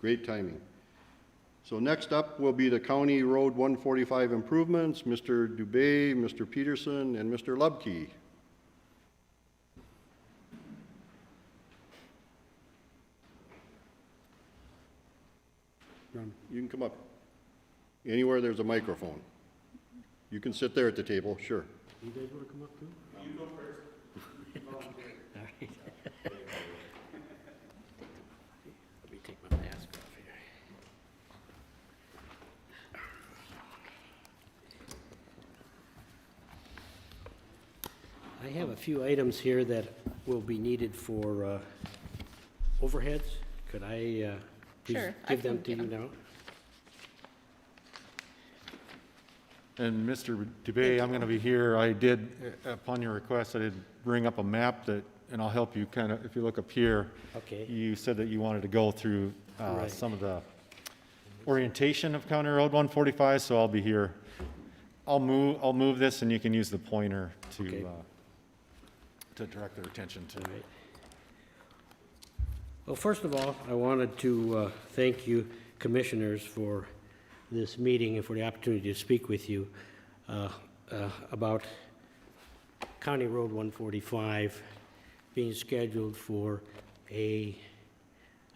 S1: Great timing. So next up will be the County Road 145 improvements, Mr. Dubé, Mr. Peterson, and Mr. Lubke. You can come up. Anywhere there's a microphone. You can sit there at the table, sure.
S8: You guys want to come up too? You go first.
S12: Let me take my mask off here. I have a few items here that will be needed for overheads. Could I please
S7: Sure, I
S12: give them
S7: can
S12: to you
S7: give
S12: now?
S13: And Mr. Dubé, I'm going to be here. I did, upon your request, I did bring up a map that, and I'll help you kind of, if you look up here.
S12: Okay.
S13: You said that you wanted to go through
S12: Right.
S13: some of the orientation of County Road 145, so I'll be here. I'll move this, and you can use the pointer
S12: Okay.
S13: to direct their attention to.
S12: All right. Well, first of all, I wanted to thank you, commissioners, for this meeting and for the opportunity to speak with you about County Road 145 being scheduled for I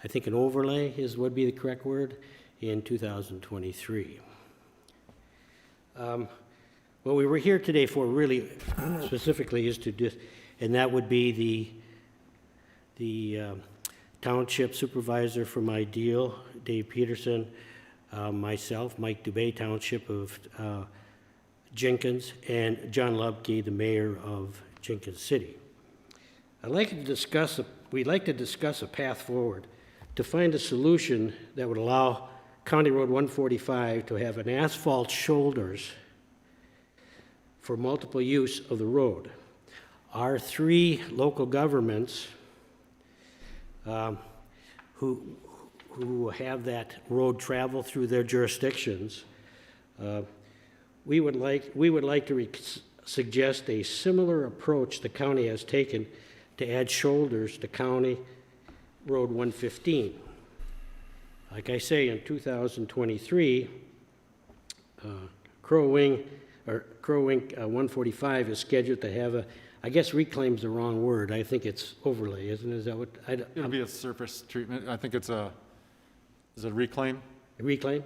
S12: think an overlay would be the correct word, in 2023. What we were here today for really specifically is and that would be the township supervisor from Ideal, Dave Peterson, myself, Mike Dubé, Township of Jenkins, and John Lubke, the mayor of Jenkins City. We'd like to discuss a path forward to find a solution that would allow County Road 145 to have an asphalt shoulders for multiple use of the road. Our three local governments who have that road travel through their jurisdictions, we would like to suggest a similar approach the county has taken to add shoulders to County Road 115. Like I say, in 2023, Crow Wing 145 is scheduled to have I guess reclaim's the wrong word. I think it's overlay, isn't it? Is that what?
S13: It'll be a surface treatment. I think it's is it reclaim?
S12: A reclaim?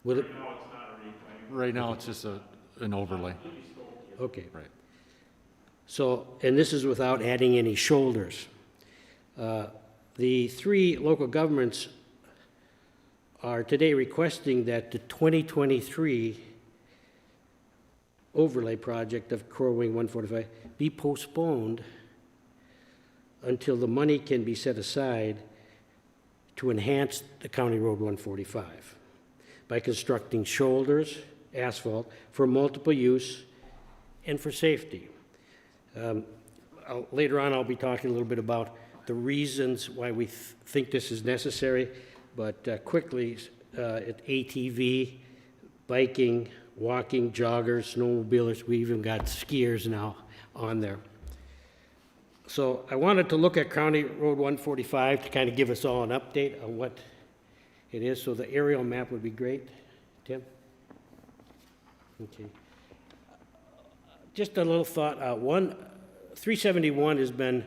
S12: Will it?
S13: Right now, it's not a reclaim. Right now, it's just an overlay.
S12: Okay.
S13: Right.
S12: So, and this is without adding any shoulders. The three local governments are today requesting that the 2023 overlay project of Crow Wing 145 be postponed until the money can be set aside to enhance the County Road 145 by constructing shoulders, asphalt, for multiple use and for safety. Later on, I'll be talking a little bit about the reasons why we think this is necessary, but quickly, ATV, biking, walking, joggers, snowmobilers, we even got skiers now on there. So I wanted to look at County Road 145 to kind of give us all an update on what it is. So the aerial map would be great. Tim? Okay. Just a little thought. 371 has been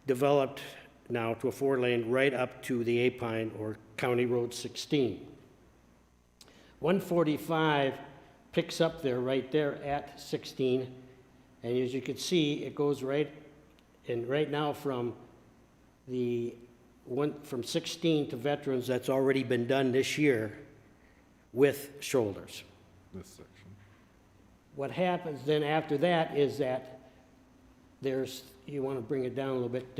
S12: developed now to a 4-lane right up to the Apine or County Road 16. 145 picks up there, right there at 16. And as you can see, it goes right now from 16 to Veterans, that's already been done this year with shoulders.
S13: This section.
S12: What happens then after that is that you want to bring it down a little bit,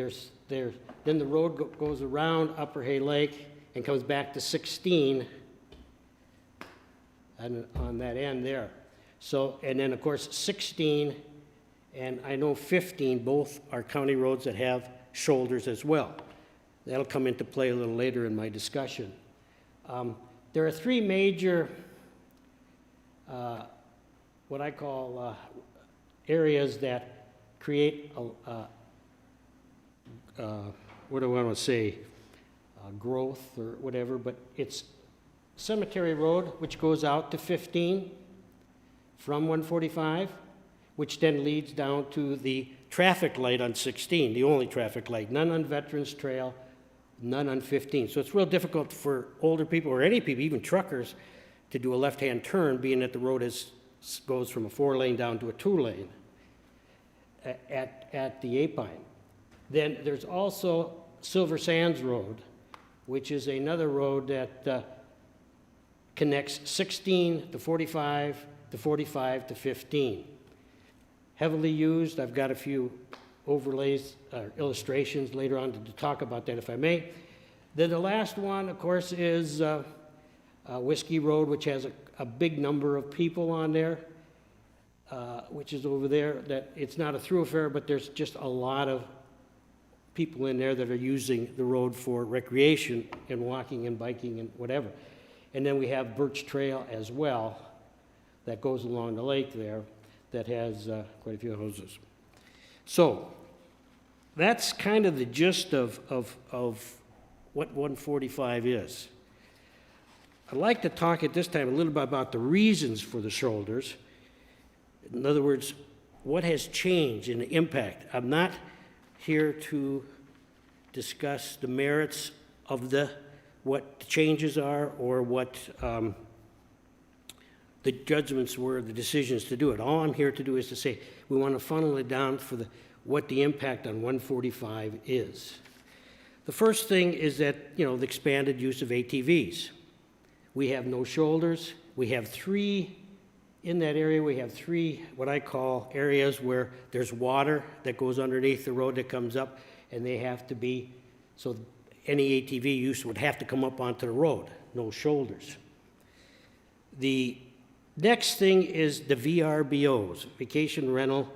S12: then the road goes around Upper Hay Lake and comes back to 16 on that end there. So, and then of course 16 and I know 15 both are county roads that have shoulders as well. That'll come into play a little later in my discussion. There are three major, what I call areas that create, what do I want to say, growth or whatever, but it's Cemetery Road, which goes out to 15 from 145, which then leads down to the traffic light on 16, the only traffic light, none on Veterans Trail, none on 15. So it's real difficult for older people or any people, even truckers, to do a left-hand turn, being that the road goes from a 4-lane down to a 2-lane at the Apine. Then there's also Silver Sands Road, which is another road that connects 16 to 45 to 45 to 15. Heavily used. I've got a few overlays, illustrations later on to talk about that if I may. Then the last one, of course, is Whiskey Road, which has a big number of people on there, which is over there. That it's not a thoroughfare, but there's just a lot of people in there that are using the road for recreation and walking and biking and whatever. And then we have Birch Trail as well that goes along the lake there that has quite a few houses. So that's kind of the gist of what 145 is. I'd like to talk at this time a little bit about the reasons for the shoulders. In other words, what has changed in the impact. I'm not here to discuss the merits of what the changes are or what the judgments were, the decisions to do it. All I'm here to do is to say we want to funnel it down for what the impact on 145 is. The first thing is that, the expanded use of ATVs. We have no shoulders. We have three, in that area, we have three what I call areas where there's water that goes underneath the road that comes up, and they have to be, so any ATV use would have to come up onto the road, no shoulders. The next thing is the VRBOs, Vacation Rental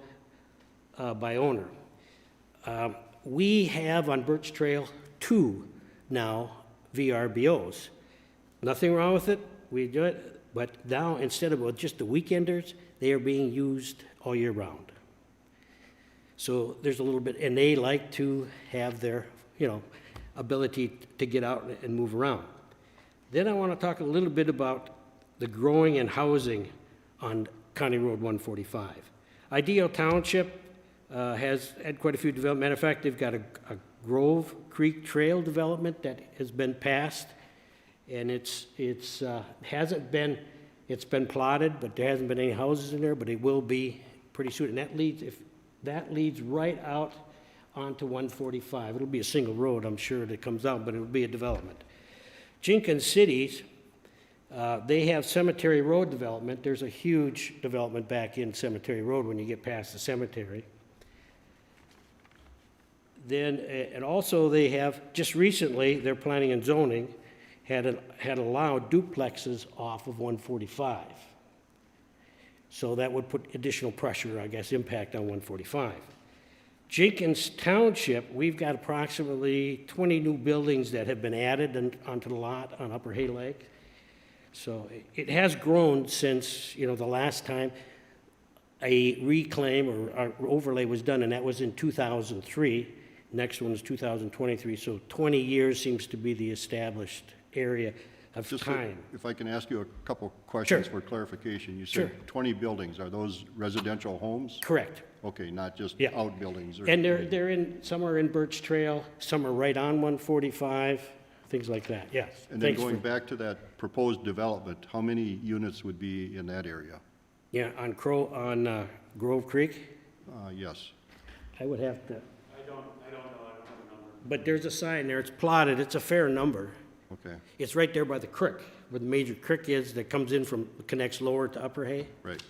S12: by Owner. We have on Birch Trail 2 now VRBOs. Nothing wrong with it, we do it, but now instead of just the weekenders, they are being used all year round. So there's a little bit, and they like to have their, ability to get out and move around. Then I want to talk a little bit about the growing and housing on County Road 145. Ideal Township has had quite a few development. Matter of fact, they've got a Grove Creek Trail development that has been passed, and it's been plotted, but there hasn't been any houses in there, but it will be pretty soon. And that leads right out onto 145. It'll be a single road, I'm sure, that comes out, but it'll be a development. Jenkins Cities, they have Cemetery Road development. There's a huge development back in Cemetery Road when you get past the cemetery. Then, and also they have, just recently, their planning and zoning had allowed duplexes off of 145. So that would put additional pressure, I guess, impact on 145. Jenkins Township, we've got approximately 20 new buildings that have been added onto the lot on Upper Hay Lake. So it has grown since, the last time a reclaim or overlay was done, and that was in 2003. Next one is 2023, so 20 years seems to be the established area of
S1: Just
S12: time.
S1: if I can ask you a couple questions
S12: Sure.
S1: for clarification. You
S12: Sure.
S1: said 20 buildings. Are those residential homes?
S12: Correct.
S1: Okay, not just
S12: Yeah.
S1: outbuildings?
S12: And some are in Birch Trail, some are right on 145, things like that, yes.
S1: And then
S12: Thanks
S1: going
S12: for-
S1: back to that proposed development, how many units would be in that area?
S12: Yeah, on Grove Creek,
S1: Yes.
S12: I would have to. But there's a sign there, it's plotted, it's a fair number.
S1: Okay,
S12: It's right there by the creek, where the major creek is that comes in connects Lower to Upper Hay.
S1: right.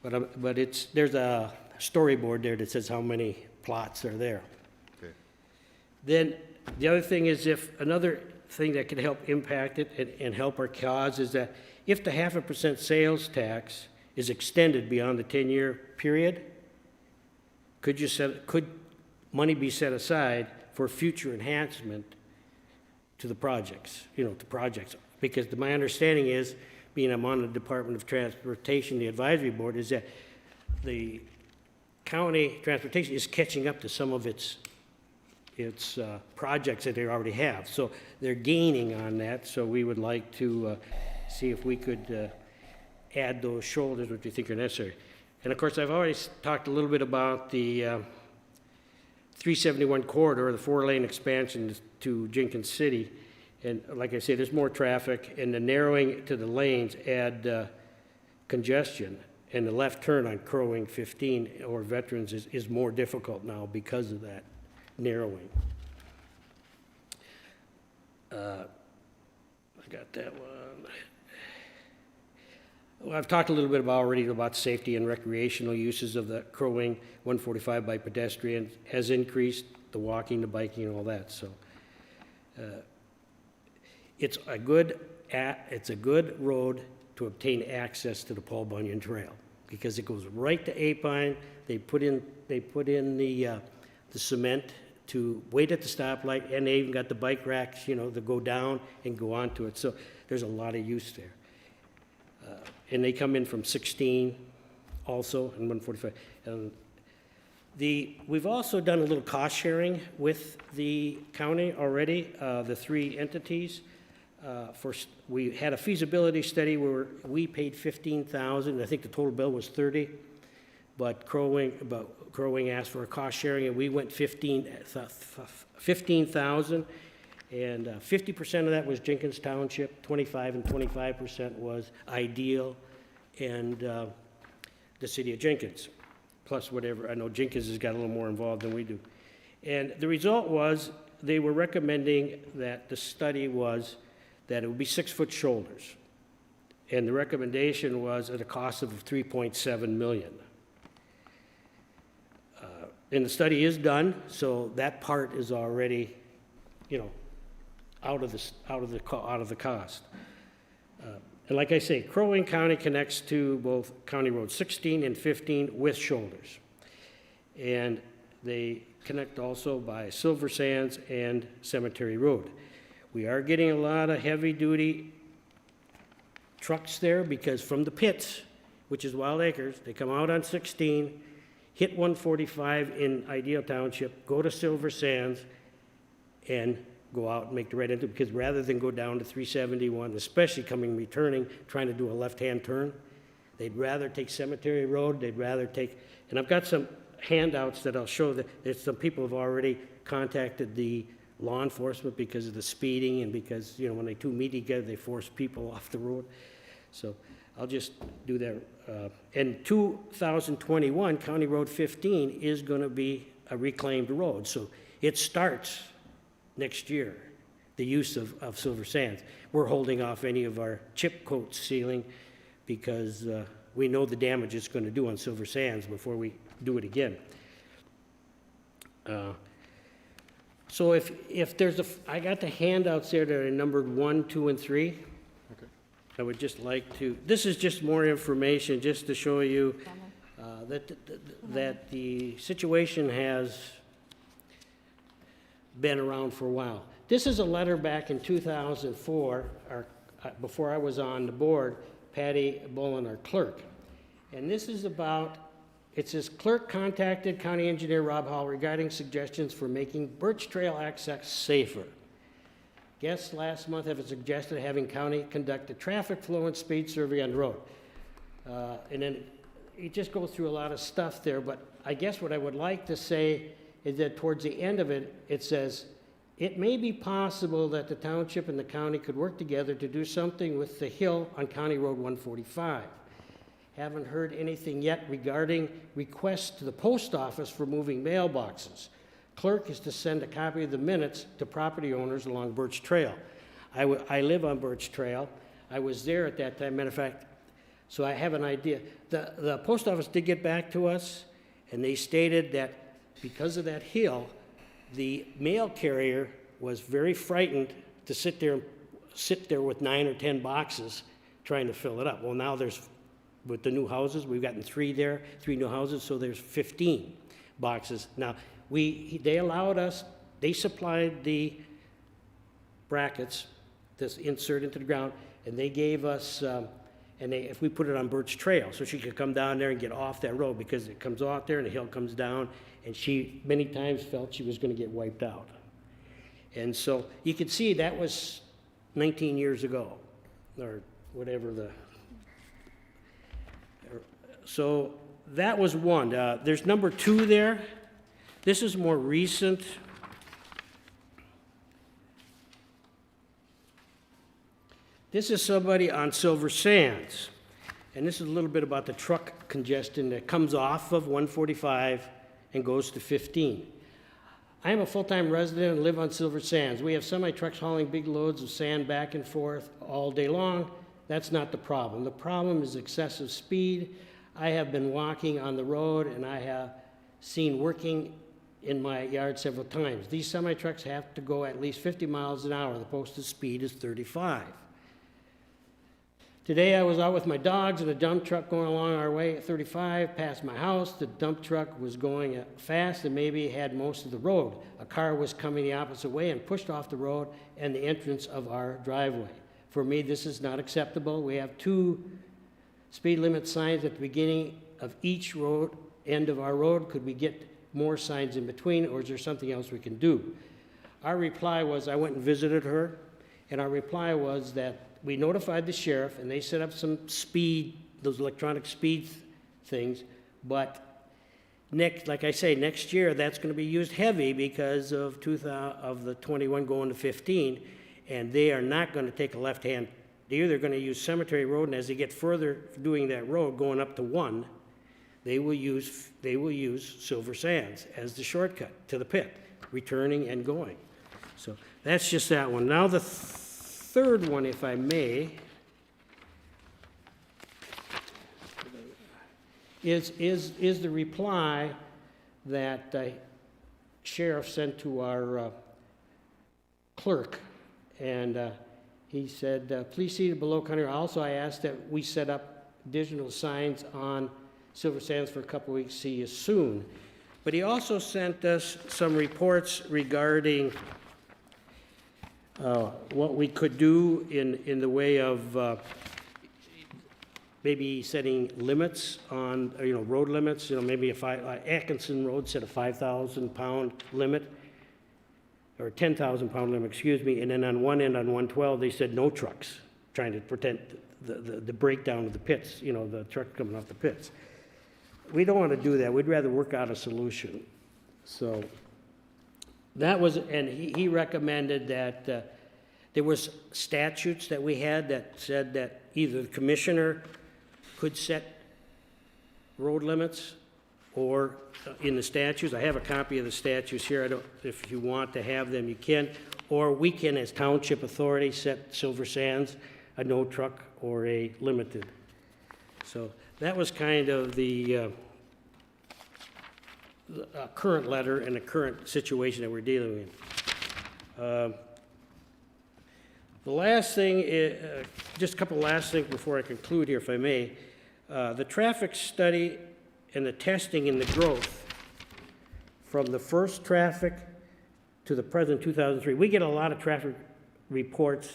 S12: But there's a storyboard there that says how many plots are there.
S1: Okay.
S12: Then, the other thing is another thing that could help impact it and help our cause is that if the 0.5% sales tax is extended beyond the 10-year period, could money be set aside for future enhancement to the projects, Because my understanding is, being I'm on the Department of Transportation, the advisory board, is that the county transportation is catching up to some of its projects that they already have. So they're gaining on that, so we would like to see if we could add those shoulders, which we think are necessary. And of course, I've already talked a little bit about the 371 corridor, the 4-lane expansion to Jenkins City. And like I say, there's more traffic, and the narrowing to the lanes add congestion. And the left turn on Crow Wing 15 or Veterans is more difficult now because of that narrowing. I got that one. Well, I've talked a little bit already about safety and recreational uses of the Crow Wing 145 by pedestrians has increased, the walking, the biking, and all that. So it's a good road to obtain access to the Paul Bunyan Trail because it goes right to Apine. They put in the cement to wait at the stoplight, and they even got the bike racks, that go down and go onto it. So there's a lot of use there. And they come in from 16 also, and 145. We've also done a little cost sharing with the county already, the 3 entities. We had a feasibility study where we paid $15,000. I think the total bill was $30,000, but Crow Wing asked for a cost sharing, and we went $15,000. And 50% of that was Jenkins Township, 25 and 25% was Ideal and the city of Jenkins, plus whatever. I know Jenkins has got a little more involved than we do. And the result was they were recommending that the study was that it would be 6-foot shoulders. And the recommendation was at a cost of $3.7 million. And the study is done, so that part is already, out of the cost. And like I say, Crow Wing County connects to both County Road 16 and 15 with shoulders. And they connect also by Silver Sands and Cemetery Road. We are getting a lot of heavy-duty trucks there because from the pits, which is Wild Acres, they come out on 16, hit 145 in Ideal Township, go to Silver Sands, and go out and make the right entry, because rather than go down to 371, especially returning, trying to do a left-hand turn, they'd rather take Cemetery Road, and I've got some handouts that I'll show that there's some people have already contacted the law enforcement because of the speeding and because, when they two meet together, they force people off the road. So I'll just do that. And 2021, County Road 15 is going to be a reclaimed road. So it starts next year, the use of Silver Sands. We're holding off any of our chip coat sealing because we know the damage it's going to do on Silver Sands before we do it again. So if there's I got the handouts there that are numbered 1, 2, and 3.
S13: Okay.
S12: I would just like to, this is just more information, just to show you that the situation has been around for a while. This is a letter back in 2004, before I was on the board, Patty Bolin, our clerk. And this is about, it says, clerk contacted County Engineer Rob Hall regarding suggestions for making Birch Trail access safer. Guests last month have suggested having county conduct a traffic flow and speed survey on the road. And then it just goes through a lot of stuff there, but I guess what I would like to say is that towards the end of it, it says, it may be possible that the township and the county could work together to do something with the hill on County Road 145. Haven't heard anything yet regarding requests to the post office for moving mailboxes. Clerk is to send a copy of the minutes to property owners along Birch Trail. I live on Birch Trail. I was there at that time, matter of fact, so I have an idea. The post office did get back to us, and they stated that because of that hill, the mail carrier was very frightened to sit there with 9 or 10 boxes trying to fill it up. Well, now there's, with the new houses, we've gotten 3 there, 3 new houses, so there's 15 boxes. Now, they allowed us, they supplied the brackets to insert into the ground, and they gave us, if we put it on Birch Trail, so she could come down there and get off that road, because it comes off there and the hill comes down, and she many times felt she was going to get wiped out. And so you could see that was 19 years ago, or whatever so that was one. There's number 2 there. This is more recent. This is somebody on Silver Sands, and this is a little bit about the truck congestion that comes off of 145 and goes to 15. I am a full-time resident and live on Silver Sands. We have semi-trucks hauling big loads of sand back and forth all day long. That's not the problem. The problem is excessive speed. I have been walking on the road, and I have seen working in my yard several times. These semi-trucks have to go at least 50 miles an hour. The posted speed is 35. Today I was out with my dogs and a dump truck going along our way at 35 past my house. The dump truck was going fast and maybe had most of the road. A car was coming the opposite way and pushed off the road and the entrance of our driveway. For me, this is not acceptable. We have 2 speed limit signs at the beginning of each road, end of our road. Could we get more signs in between, or is there something else we can do? Our reply was, I went and visited her, and our reply was that we notified the sheriff, and they set up some speed, those electronic speed things, but like I say, next year, that's going to be used heavy because of the 21 going to 15, and they are not going to take a left-hand. They're either going to use Cemetery Road, and as they get further doing that road, going up to 1, they will use Silver Sands as the shortcut to the pit, returning and going. So that's just that one. Now the third one, if I may, is the reply that the sheriff sent to our clerk, and he said, please see the below county. Also, I asked that we set up additional signs on Silver Sands for a couple weeks. See you soon. But he also sent us some reports regarding what we could do in the way of maybe setting limits on, road limits. Maybe Atkinson Road set a 5,000 pound limit, or 10,000 pound limit, excuse me. And then on one end, on 112, they said no trucks, trying to prevent the breakdown of the pits, the truck coming off the pits. We don't want to do that. We'd rather work out a solution. So that was, and he recommended that there was statutes that we had that said that either the commissioner could set road limits, or in the statutes, I have a copy of the statutes here. If you want to have them, you can. Or we can, as township authority, set Silver Sands a no truck or a limited. So that was kind of the current letter and the current situation that we're dealing with. The last thing, just a couple last things before I conclude here, if I may. The traffic study and the testing and the growth from the first traffic to the present 2003, we get a lot of traffic reports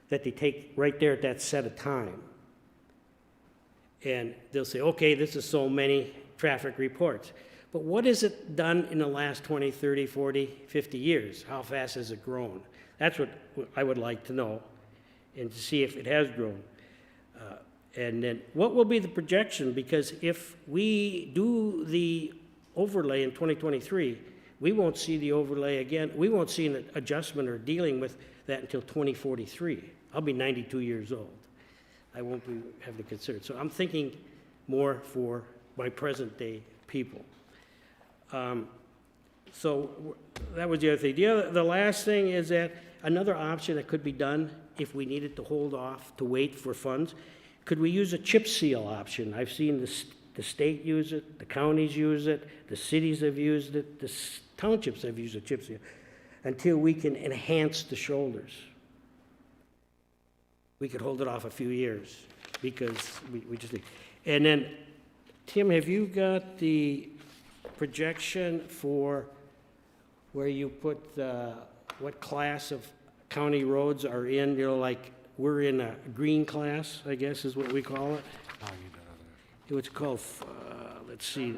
S12: that they take right there at that set of time. And they'll say, okay, this is so many traffic reports. But what has it done in the last 20, 30, 40, 50 years? How fast has it grown? That's what I would like to know, and to see if it has grown. And then what will be the projection? Because if we do the overlay in 2023, we won't see the overlay again. We won't see an adjustment or dealing with that until 2043. I'll be 92 years old. I won't be having to consider it. So I'm thinking more for my present day people. So that was the other thing. The last thing is that another option that could be done if we needed to hold off to wait for funds, could we use a chip seal option? I've seen the state use it, the counties use it, the cities have used it, the townships have used a chip seal, until we can enhance the shoulders. We could hold it off a few years because we just need. And then, Tim, have you got the projection for where you put what class of county roads are in? You know, like we're in a green class, I guess is what we call it. It's called, let's see.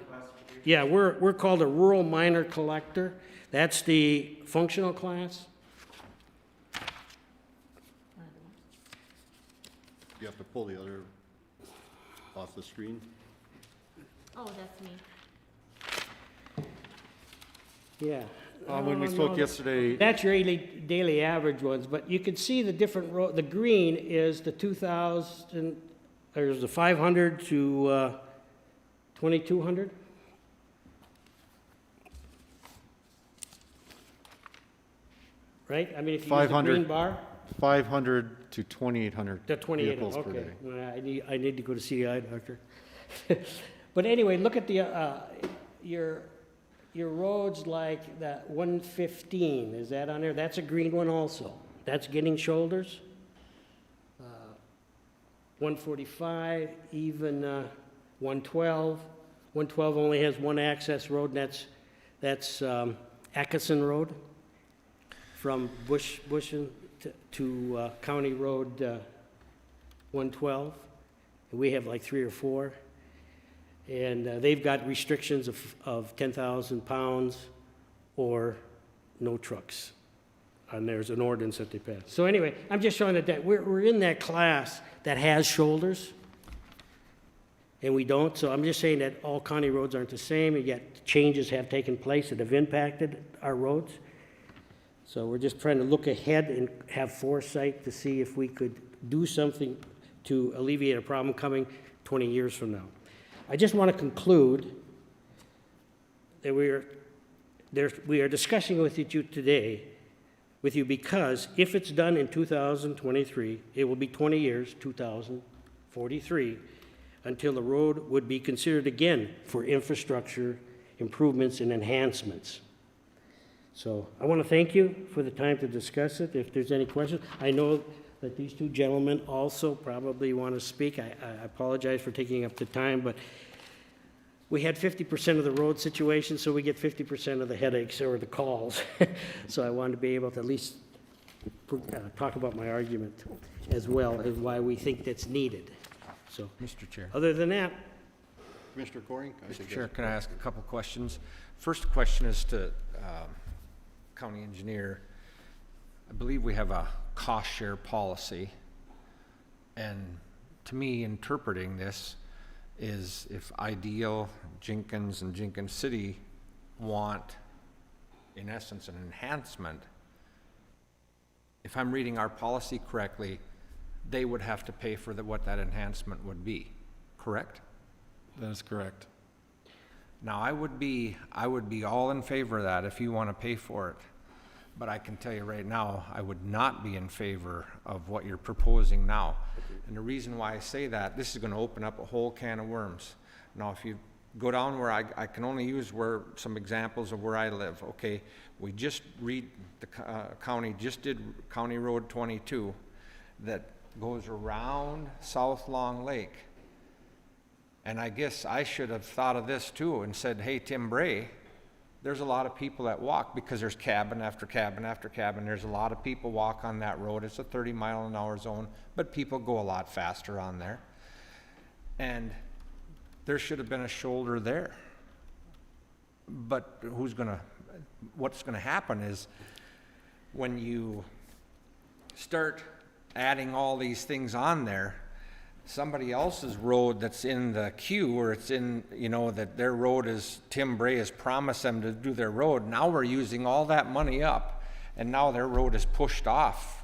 S12: Yeah, we're called a rural minor collector. That's the functional class.
S1: You have to pull the other off the screen.
S7: Oh, that's me.
S12: Yeah.
S13: When we spoke yesterday,
S12: That's your daily average ones, but you can see the different the green is the 2,000, there's the 500 to 2,200. Right? I mean, if you use the
S13: 500.
S12: green bar,
S13: 500 to 2,800
S12: the 28,
S13: vehicles per
S12: okay.
S13: day.
S12: Well, I need to go to CI, doctor. But anyway, look at the, your roads like that 115, is that on there? That's a green one also. That's getting shoulders. 145, even 112. 112 only has one access road, and that's Atkinson Road from Bushin to County Road 112. And we have like 3 or 4. And they've got restrictions of 10,000 pounds or no trucks. And there's an ordinance that they passed. So anyway, I'm just showing that we're in that class that has shoulders, and we don't. So I'm just saying that all county roads aren't the same, and yet changes have taken place that have impacted our roads. So we're just trying to look ahead and have foresight to see if we could do something to alleviate a problem coming 20 years from now. I just want to conclude that we are discussing with you today, because if it's done in 2023, it will be 20 years, 2043, until the road would be considered again for infrastructure improvements and enhancements. So I want to thank you for the time to discuss it. If there's any questions, I know that these two gentlemen also probably want to speak. I apologize for taking up the time, but we had 50% of the road situation, so we get 50% of the headaches or the calls. So I wanted to be able to at least talk about my argument as well as why we think that's needed. So,
S10: Mr. Chair.
S12: other than that,
S1: Commissioner Coring?
S10: Mr. Chair, can I ask a couple questions? First question is to County Engineer. I believe we have a cost share policy, and to me, interpreting this is if Ideal, Jenkins, and Jenkins City want, in essence, an enhancement, if I'm reading our policy correctly, they would have to pay for what that enhancement would be, correct?
S13: That is correct.
S10: Now, I would be all in favor of that if you want to pay for it. But I can tell you right now, I would not be in favor of what you're proposing now. And the reason why I say that, this is going to open up a whole can of worms. Now, if you go down where I can only use some examples of where I live. Okay, we just the county just did County Road 22 that goes around South Long Lake. And I guess I should have thought of this too and said, hey, Tim Bray, there's a lot of people that walk because there's cabin after cabin after cabin. There's a lot of people walk on that road. It's a 30-mile-an-hour zone, but people go a lot faster on there. And there should have been a shoulder there. But what's gonna happen is when you start adding all these things on there, somebody else's road that's in the queue, or it's in, that their road is, Tim Bray has promised them to do their road. Now we're using all that money up, and now their road is pushed off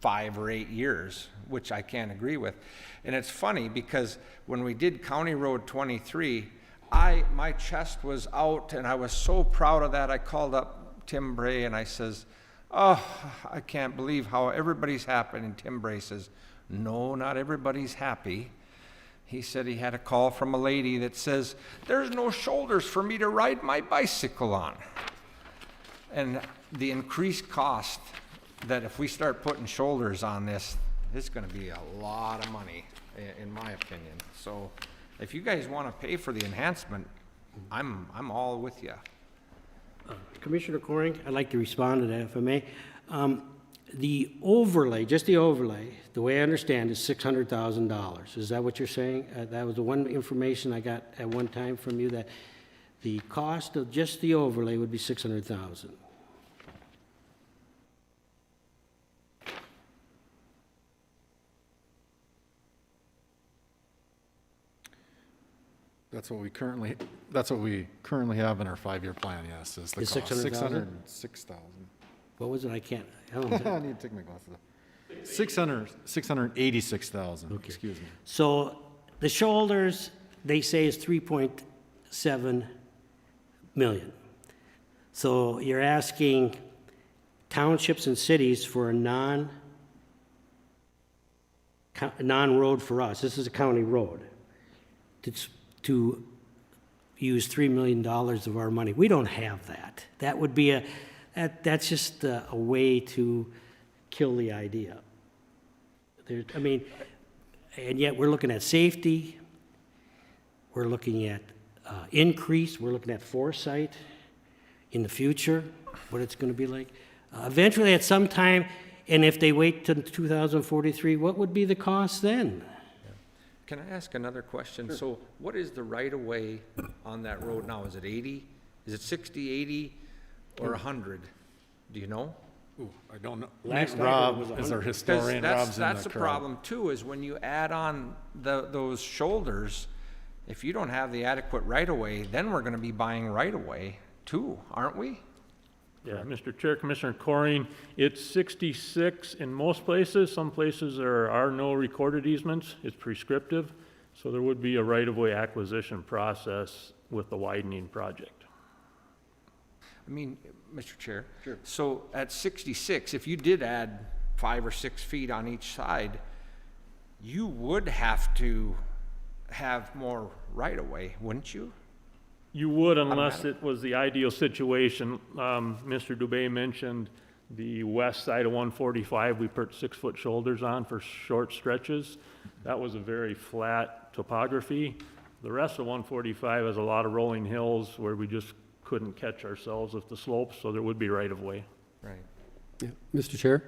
S10: 5 or 8 years, which I can't agree with. And it's funny because when we did County Road 23, my chest was out and I was so proud of that. I called up Tim Bray and I says, oh, I can't believe how everybody's happy. And Tim Bray says, no, not everybody's happy. He said he had a call from a lady that says, there's no shoulders for me to ride my bicycle on. And the increased cost that if we start putting shoulders on this, it's going to be a lot of money, in my opinion. So if you guys want to pay for the enhancement, I'm all with you.
S12: Commissioner Coring, I'd like to respond to that if I may. The overlay, just the overlay, the way I understand is $600,000. Is that what you're saying? That was the one information I got at one time from you, that the cost of just the overlay would be $600,000.
S13: That's what we currently have in our 5-year plan, yes, is the
S12: Is
S13: cost.
S12: 600,000?
S13: 606,000.
S12: What was it? I can't. I don't
S13: I need to take my glasses off. 686,000,
S12: Okay.
S13: excuse me.
S12: So the shoulders, they say is 3.7 million. So you're asking townships and cities for a non-road for us. This is a county road. To use $3 million of our money. We don't have that. That would be that's just a way to kill the idea. And yet we're looking at safety, we're looking at increase, we're looking at foresight in the future, what it's going to be like. Eventually, at some time, and if they wait till 2043, what would be the cost then?
S10: Can I ask another question? Sure. So what is the right-of-way on that road now? Is it 80? Is it 60, 80, or 100? Do you know?
S13: Ooh, I don't know.
S12: Last
S13: Nate
S12: I heard
S13: Robb
S12: was
S13: is our
S12: 100.
S13: historian. Rob's in
S10: That's
S13: the
S10: the
S13: crowd.
S10: problem too, is when you add on those shoulders, if you don't have the adequate right-of-way, then we're gonna be buying right-of-way too, aren't we?
S8: Yeah, Mr. Chair, Commissioner Coring, it's 66 in most places. Some places there are no recorded easements. It's prescriptive. So there would be a right-of-way acquisition process with the widening project.
S10: I mean, Mr. Chair. Sure. So at 66, if you did add 5 or 6 feet on each side, you would have to have more right-of-way, wouldn't you?
S8: You would, unless it was the ideal situation. Mr. Dubé mentioned the west side of 145, we put 6-foot shoulders on for short stretches. That was a very flat topography. The rest of 145 has a lot of rolling hills where we just couldn't catch ourselves with the slopes, so there would be right-of-way.
S10: Right.
S14: Yeah. Mr. Chair,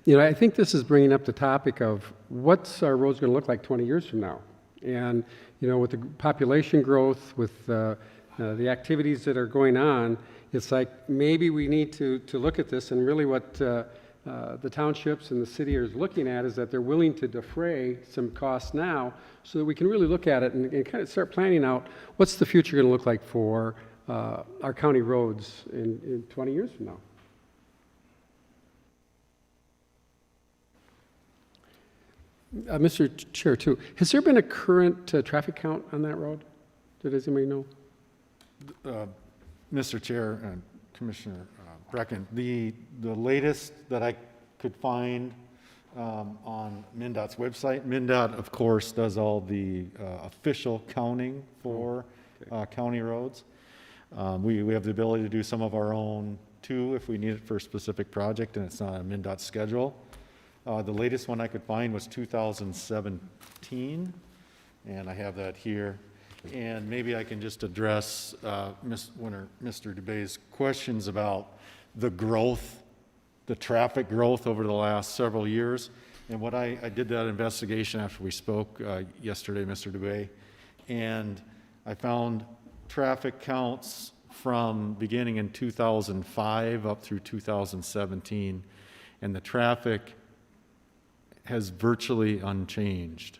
S14: I think this is bringing up the topic of what's our roads going to look like 20 years from now? And, with the population growth, with the activities that are going on, it's like maybe we need to look at this, and really what the townships and the city are looking at is that they're willing to defray some costs now so that we can really look at it and kind of start planning out what's the future going to look like for our county roads in 20 years from now. Mr. Chair, too, has there been a current traffic count on that road? Does anybody know?
S13: Mr. Chair and Commissioner Brecken, the latest that I could find on MnDOT's website, MnDOT, of course, does all the official counting for county roads. We have the ability to do some of our own too, if we need it for a specific project and it's not a MnDOT schedule. The latest one I could find was 2017, and I have that here. And maybe I can just address Mr. Dubé's questions about the growth, the traffic growth over the last several years. And what I did that investigation after we spoke yesterday, Mr. Dubé, and I found traffic counts from beginning in 2005 up through 2017, and the traffic has virtually unchanged.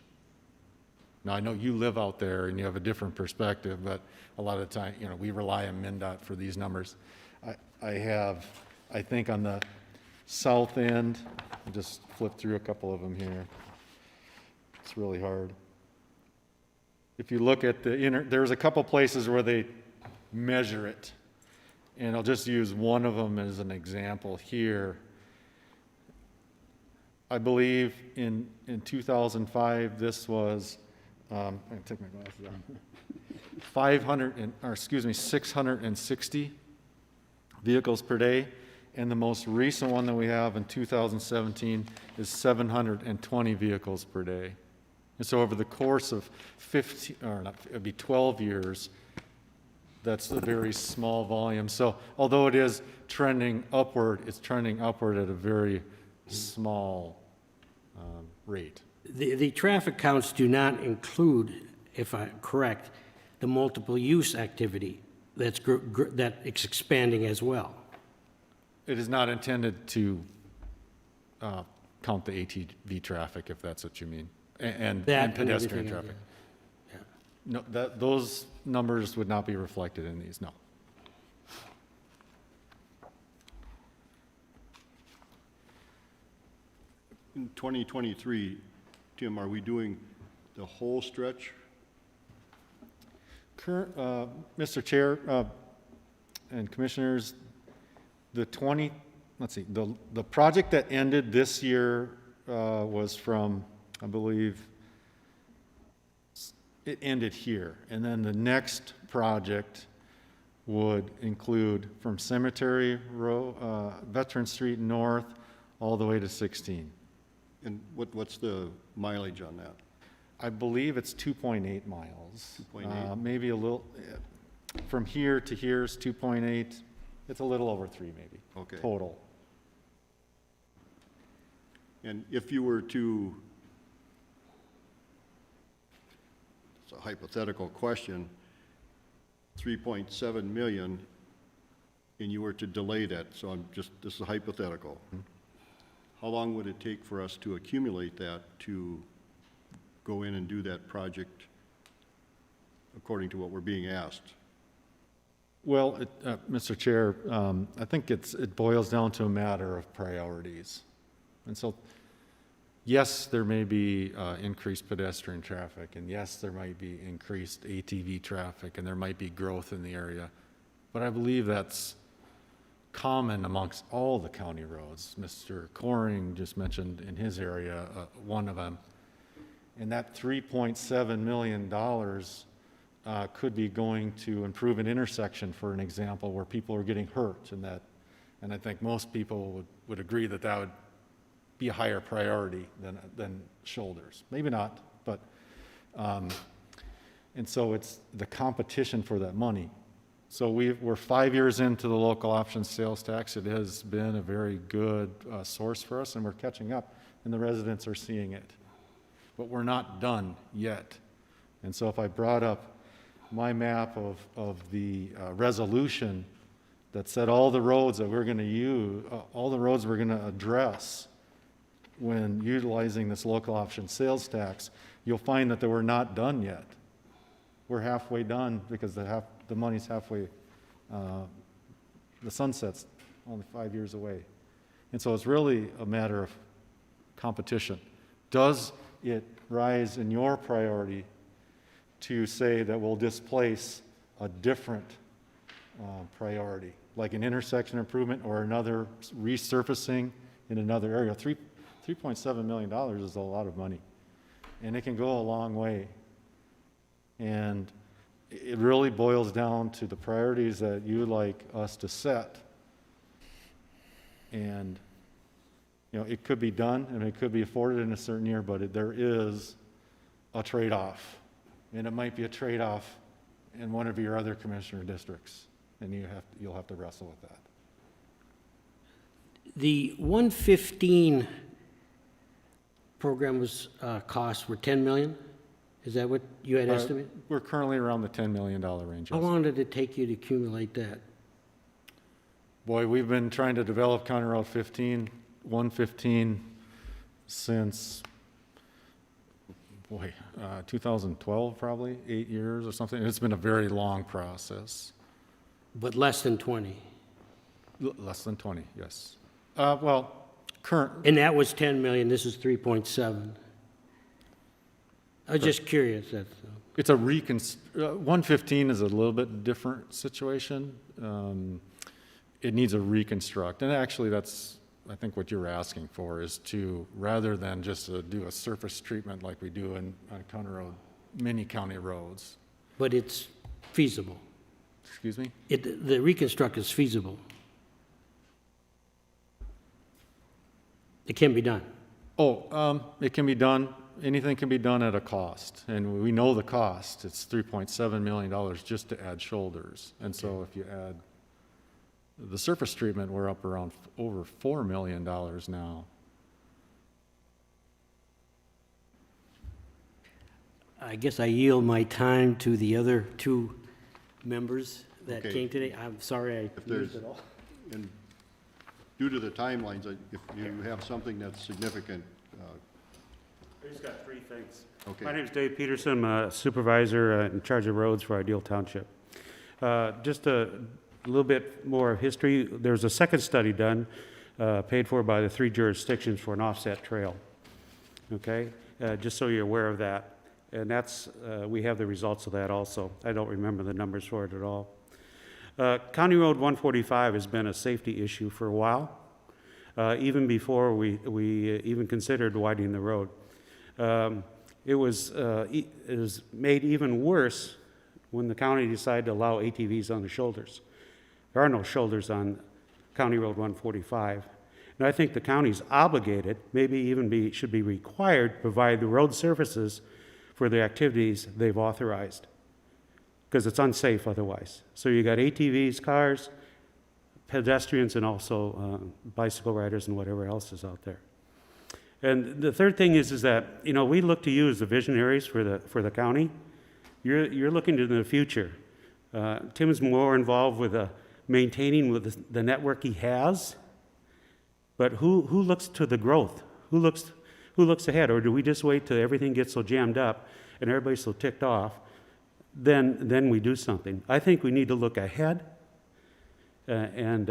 S13: Now, I know you live out there and you have a different perspective, but a lot of the time, we rely on MnDOT for these numbers. I think on the south end, I'll just flip through a couple of them here. It's really hard. If you look at there's a couple places where they measure it, and I'll just use one of them as an example here. I believe in 2005, this was, I'm going to take my glasses off, 660 vehicles per day, and the most recent one that we have in 2017 is 720 vehicles per day. And so over the course of 12 years, that's a very small volume. So although it is trending upward, it's trending upward at a very small rate.
S12: The traffic counts do not include, if I'm correct, the multiple use activity that's expanding as well.
S13: It is not intended to count the ATV traffic, if that's what you mean, and pedestrian traffic. No, those numbers would not be reflected in these, no.
S1: In 2023, Tim, are we doing the whole stretch?
S13: Mr. Chair and Commissioners, the project that ended this year was from, I believe, it ended here. And then the next project would include from Cemetery Row, Veteran Street North, all the way to 16.
S1: And what's the mileage on that?
S13: I believe it's 2.8 miles.
S1: 2.8?
S13: Maybe a little, from here to here is 2.8. It's a little over 3 maybe,
S1: Okay.
S13: total.
S1: And if you were to, it's a hypothetical question, 3.7 million, and you were to delay that, so this is hypothetical. How long would it take for us to accumulate that to go in and do that project according to what we're being asked?
S13: Well, Mr. Chair, I think it boils down to a matter of priorities. And so, yes, there may be increased pedestrian traffic, and yes, there might be increased ATV traffic, and there might be growth in the area. But I believe that's common amongst all the county roads. Mr. Coring just mentioned in his area one of them. And that $3.7 million could be going to improve an intersection, for an example, where people are getting hurt, and I think most people would agree that that would be a higher priority than shoulders. Maybe not, but and so it's the competition for that money. So we're 5 years into the local option sales tax. It has been a very good source for us, and we're catching up, and the residents are seeing it. But we're not done yet. And so if I brought up my map of the resolution that said all the roads that we're going to use, all the roads we're going to address when utilizing this local option sales tax, you'll find that we're not done yet. We're halfway done because the money's halfway, the sunset's only 5 years away. And so it's really a matter of competition. Does it rise in your priority to say that we'll displace a different priority, like an intersection improvement or another resurfacing in another area? $3.7 million is a lot of money, and it can go a long way. And it really boils down to the priorities that you would like us to set. And, it could be done, and it could be afforded in a certain year, but there is a trade-off. And it might be a trade-off in one of your other commissioner districts, and you'll have to wrestle with that.
S12: The 115 program was, costs were 10 million? Is that what you had estimated?
S13: We're currently around the $10 million range.
S12: How
S13: yes.
S12: long did it take you to accumulate that?
S13: Boy, we've been trying to develop County Road 115 since, 2012 probably, 8 years or something. It's been a very long process.
S12: But less than 20?
S13: Less than 20, yes. Current,
S12: And that was 10 million, this is 3.7. I was just curious, that's,
S13: it's a 115 is a little bit different situation. It needs a reconstruct, and actually that's, I think what you're asking for is to, rather than just do a surface treatment like we do on county road, many county roads.
S12: but it's feasible.
S13: Excuse me?
S12: The reconstruct is feasible. It can be done.
S13: It can be done. Anything can be done at a cost, and we know the cost. It's $3.7 million just to add shoulders. And so if you add the surface treatment, we're up around over $4 million now.
S12: I guess I yield my time to the other two members that
S1: Okay.
S12: came today. I'm sorry I
S1: If there's,
S12: used it all.
S1: and due to the timelines, if you have something that's significant,
S15: I just got three things.
S1: Okay.
S15: My name is Dave Peterson, I'm a supervisor in charge of roads for Ideal Township. Just a little bit more of history. There's a second study done, paid for by the 3 jurisdictions for an offset trail. Okay? Just so you're aware of that. And that's, we have the results of that also. I don't remember the numbers for it at all. County Road 145 has been a safety issue for a while, even before we even considered widening the road. It was made even worse when the county decided to allow ATVs on the shoulders. There are no shoulders on County Road 145. And I think the county's obligated, maybe even should be required, to provide the road surfaces for the activities they've authorized, because it's unsafe otherwise. So you got ATVs, cars, pedestrians, and also bicycle riders and whatever else is out there. And the third thing is that, we look to you as the visionaries for the county. You're looking to the future. Tim is more involved with maintaining with the network he has, but who looks to the growth? Who looks ahead? Or do we just wait till everything gets so jammed up and everybody's so ticked off, then we do something? I think we need to look ahead and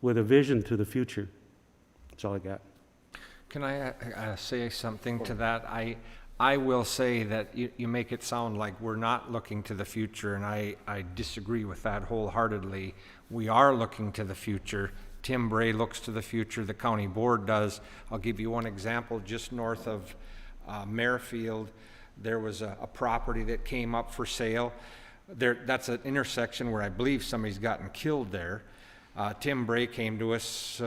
S15: with a vision to the future. That's all I got.
S10: Can I say something to that? I will say that you make it sound like we're not looking to the future, and I disagree with that wholeheartedly. We are looking to the future. Tim Bray looks to the future. The county board does. I'll give you one example. Just north of Merrifield, there was a property that came up for sale. That's an intersection where I believe somebody's gotten killed there. Tim Bray came to us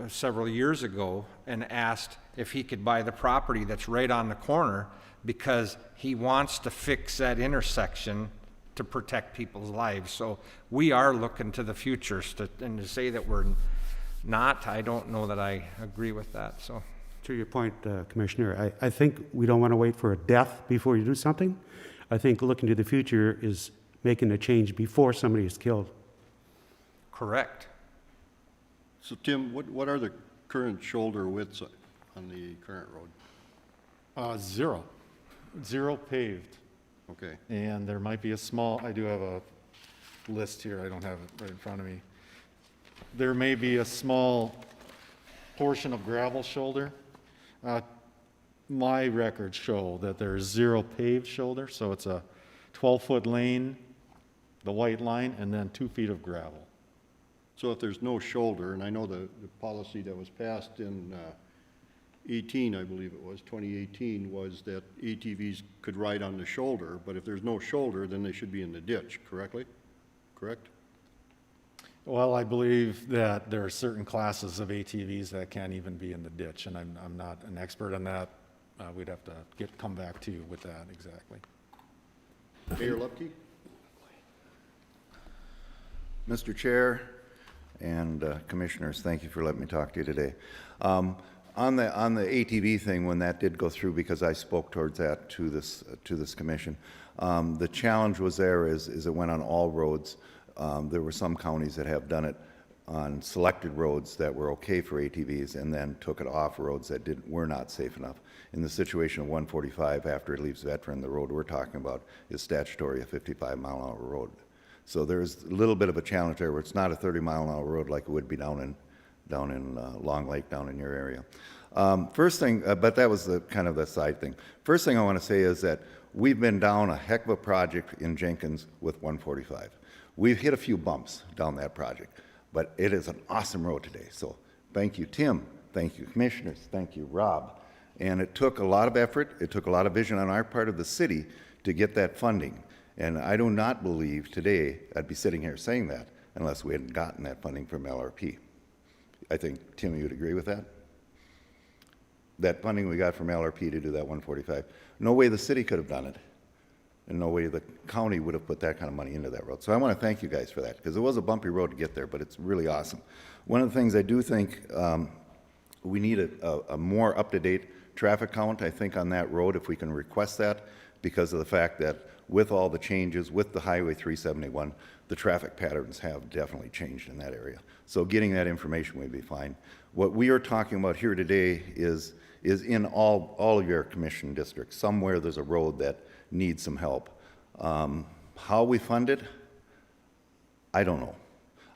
S10: several years ago and asked if he could buy the property that's right on the corner because he wants to fix that intersection to protect people's lives. So we are looking to the future, and to say that we're not, I don't know that I agree with that. So,
S15: To your point, Commissioner, I think we don't want to wait for a death before you do something. I think looking to the future is making a change before somebody is killed.
S10: correct.
S1: so Tim, what are the current shoulder widths on the current road?
S13: Zero paved.
S1: Okay,
S13: And there might be a small, I do have a list here, I don't have it right in front of me. There may be a small portion of gravel shoulder. My records show that there's 0 paved shoulder, so it's a 12-foot lane, the white line, and then 2 feet of gravel.
S1: so if there's no shoulder, and I know the policy that was passed in 18, I believe it was, 2018, was that ATVs could ride on the shoulder, but if there's no shoulder, then they should be in the ditch, correctly? Correct?
S13: Well, I believe that there are certain classes of ATVs that can't even be in the ditch, and I'm not an expert on that. We'd have to come back to you with that exactly.
S1: Mayor Lupke?
S16: Mr. Chair and Commissioners, thank you for letting me talk to you today. On the ATV thing, when that did go through, because I spoke towards that to this commission, the challenge was there is it went on all roads. There were some counties that have done it on selected roads that were okay for ATVs and then took it off roads that were not safe enough. In the situation of 145, after it leaves Veteran, the road we're talking about is statutory a 55-mile-an-hour road. So there's a little bit of a challenge there where it's not a 30-mile-an-hour road like it would be down in Long Lake, down in your area. First thing, but that was kind of the side thing. First thing I want to say is that we've been down a heck of a project in Jenkins with 145. We've hit a few bumps down that project, but it is an awesome road today. So thank you, Tim. Thank you, Commissioners. Thank you, Rob. And it took a lot of effort. It took a lot of vision on our part of the city to get that funding. And I do not believe today I'd be sitting here saying that unless we hadn't gotten that funding from LRP. I think, Tim, you would agree with that? That funding we got from LRP to do that 145. No way the city could have done it. And no way the county would have put that kind of money into that road. So I want to thank you guys for that, because it was a bumpy road to get there, but it's really awesome. One of the things I do think we need a more up-to-date traffic count, I think, on that road, if we can request that, because of the fact that with all the changes, with the Highway 371, the traffic patterns have definitely changed in that area. So getting that information would be fine. What we are talking about here today is in all of your commission districts. Somewhere there's a road that needs some help. How we fund it, I don't know.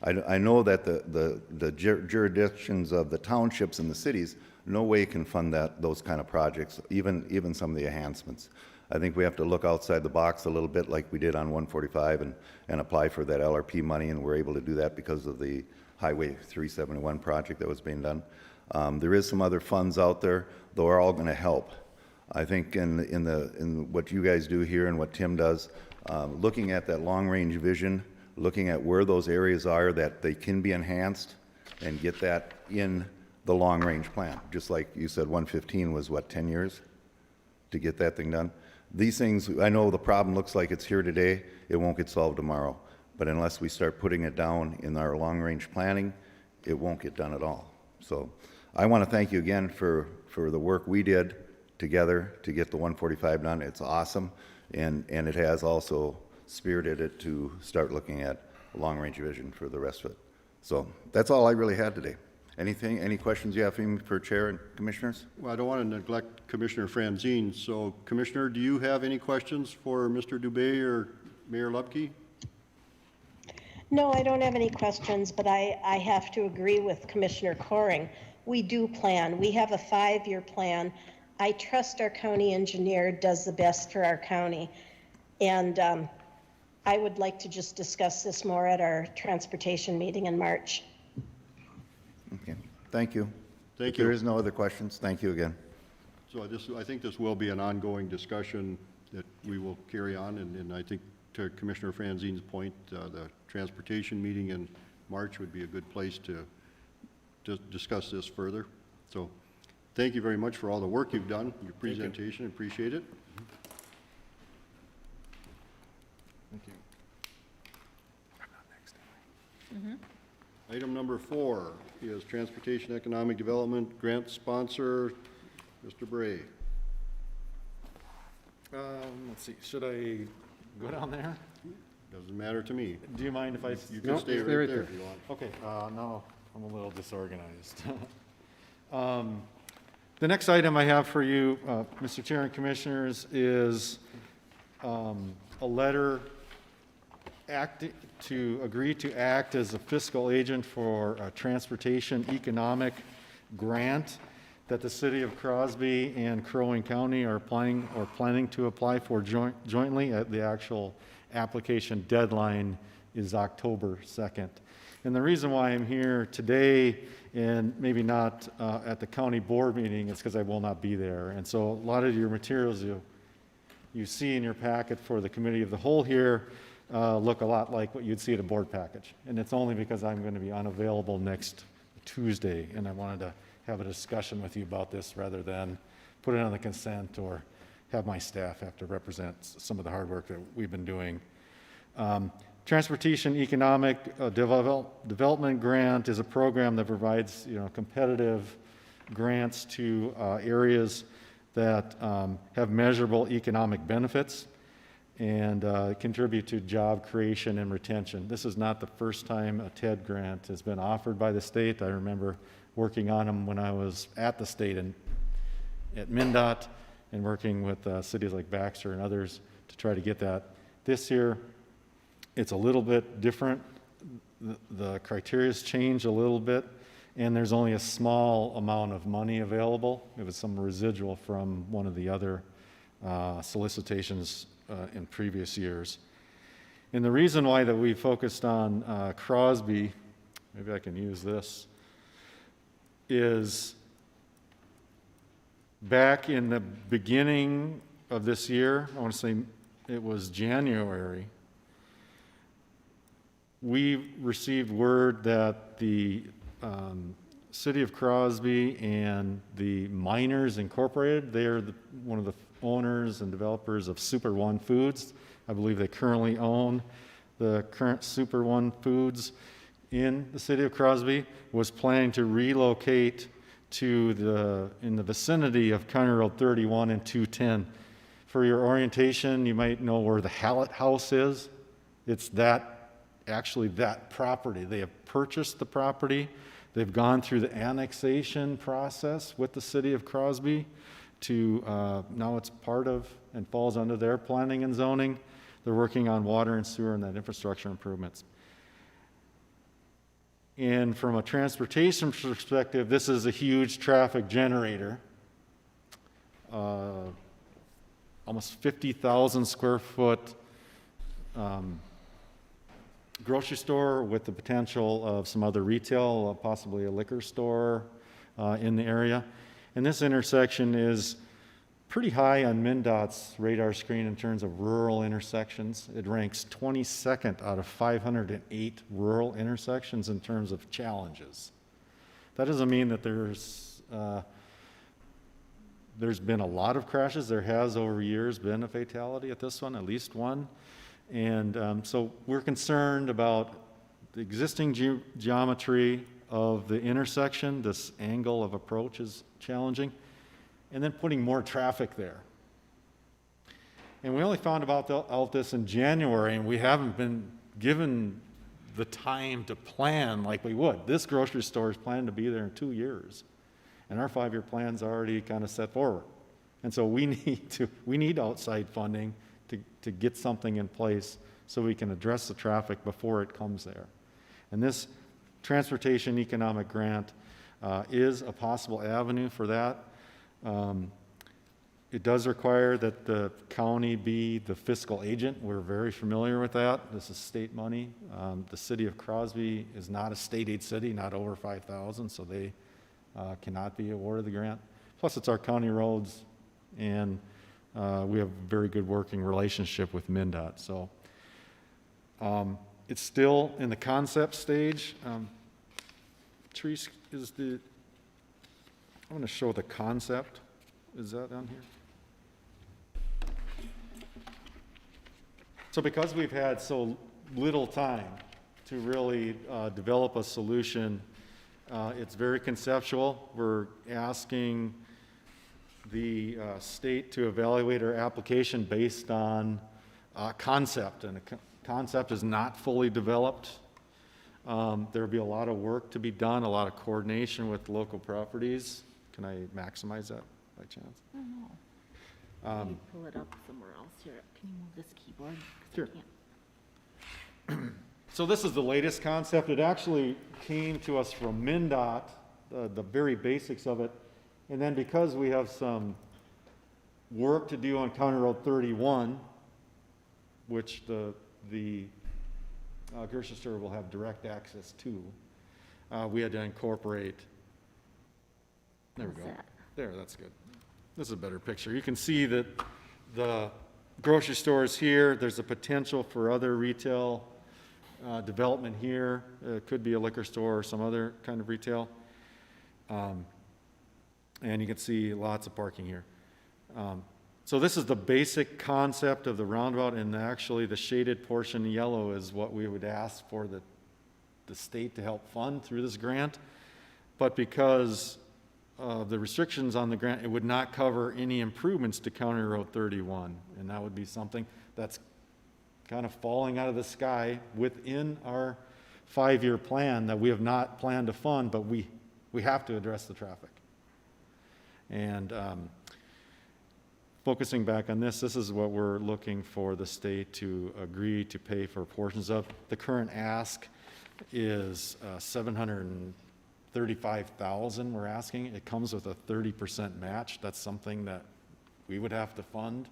S16: I know that the jurisdictions of the townships and the cities no way can fund those kind of projects, even some of the enhancements. I think we have to look outside the box a little bit like we did on 145 and apply for that LRP money, and we're able to do that because of the Highway 371 project that was being done. There is some other funds out there, though are all going to help. I think in what you guys do here and what Tim does, looking at that long-range vision, looking at where those areas are that they can be enhanced and get that in the long-range plan. Just like you said, 115 was what, 10 years to get that thing done? These things, I know the problem looks like it's here today, it won't get solved tomorrow. But unless we start putting it down in our long-range planning, it won't get done at all. So I want to thank you again for the work we did together to get the 145 done. It's awesome, and it has also spirited it to start looking at a long-range vision for the rest of it. So that's all I really had today. Any questions you have for me for Chair and Commissioners?
S1: Well, I don't want to neglect Commissioner Franzine. So, Commissioner, do you have any questions for Mr. Dubé or Mayor Lupke?
S4: No, I don't have any questions, but I have to agree with Commissioner Coring. We do plan. We have a 5-year plan. I trust our county engineer does the best for our county. And I would like to just discuss this more at our transportation meeting in March.
S16: Okay, thank you.
S1: Thank
S16: If
S1: you.
S16: there is no other questions, thank you again.
S1: So I think this will be an ongoing discussion that we will carry on, and I think to Commissioner Franzine's point, the transportation meeting in March would be a good place to discuss this further. So thank you very much for all the work you've done, your presentation, appreciate it.
S13: Thank you.
S1: Item number 4 is Transportation Economic Development Grant Sponsor, Mr. Bray.
S13: Let's see, should I go down there?
S1: Doesn't matter to me.
S13: Do you mind if I?
S1: You can stay right there if you want.
S13: Okay, no, I'm a little disorganized. The next item I have for you, Mr. Chair and Commissioners, is a letter to agree to act as a fiscal agent for a transportation economic grant that the city of Crosby and Crow Wing County are planning to apply for jointly. The actual application deadline is October 2nd. And the reason why I'm here today and maybe not at the county board meeting, it's because I will not be there. And so a lot of your materials you see in your packet for the committee of the whole here look a lot like what you'd see at a board package. And it's only because I'm going to be unavailable next Tuesday, and I wanted to have a discussion with you about this rather than put it on the consent or have my staff have to represent some of the hard work that we've been doing. Transportation Economic Development Grant is a program that provides, competitive grants to areas that have measurable economic benefits and contribute to job creation and retention. This is not the first time a TED grant has been offered by the state. I remember working on them when I was at the state and at MnDOT and working with cities like Baxter and others to try to get that. This year, it's a little bit different. The criteria's changed a little bit, and there's only a small amount of money available. It was some residual from one of the other solicitations in previous years. And the reason why that we focused on Crosby, maybe I can use this, is back in the beginning of this year, I want to say it was January, we received word that the City of Crosby and the Miners Incorporated, they are one of the owners and developers of Super One Foods. I believe they currently own the current Super One Foods in the City of Crosby, was planning to relocate to in the vicinity of County Road 31 and 210. For your orientation, you might know where the Hallett House is. It's actually that property. They have purchased the property. They've gone through the annexation process with the City of Crosby to now it's part of and falls under their planning and zoning. They're working on water and sewer and that infrastructure improvements. And from a transportation perspective, this is a huge traffic generator. Almost 50,000 square foot grocery store with the potential of some other retail, possibly a liquor store in the area. And this intersection is pretty high on MnDOT's radar screen in terms of rural intersections. It ranks 22nd out of 508 rural intersections in terms of challenges. That doesn't mean that there's been a lot of crashes. There has over years been a fatality at this one, at least one. And so we're concerned about the existing geometry of the intersection. This angle of approach is challenging. And then putting more traffic there. And we only found out this in January, and we haven't been given the time to plan like we would. This grocery store is planned to be there in 2 years. And our 5-year plan's already kind of set forward. And so we need outside funding to get something in place so we can address the traffic before it comes there. And this Transportation Economic Grant is a possible avenue for that. It does require that the county be the fiscal agent. We're very familiar with that. This is state money. The City of Crosby is not a state aid city, not over 5,000, so they cannot be awarded the grant. Plus, it's our county roads, and we have a very good working relationship with MnDOT. So it's still in the concept stage. Therese, I'm going to show the concept. Is that on here? So because we've had so little time to really develop a solution, it's very conceptual. We're asking the state to evaluate our application based on concept, and the concept is not fully developed. There will be a lot of work to be done, a lot of coordination with local properties. Can I maximize that by chance?
S7: I don't know. Can you pull it up somewhere else here? Can you move this keyboard? 'Cause I
S13: Sure.
S7: can't.
S13: So this is the latest concept. It actually came to us from MnDOT, the very basics of it. And then because we have some work to do on County Road 31, which the grocery store will have direct access to, we had to incorporate, there we
S7: How's
S13: go.
S7: that?
S13: There, that's good. This is a better picture. You can see that the grocery store is here. There's a potential for other retail development here. It could be a liquor store or some other kind of retail. And you can see lots of parking here. So this is the basic concept of the roundabout, and actually the shaded portion yellow is what we would ask for the state to help fund through this grant. But because of the restrictions on the grant, it would not cover any improvements to County Road 31. And that would be something that's kind of falling out of the sky within our 5-year plan that we have not planned to fund, but we have to address the traffic. And focusing back on this is what we're looking for the state to agree to pay for portions of. The current ask is $735,000 we're asking. It comes with a 30% match. That's something that we would have to fund,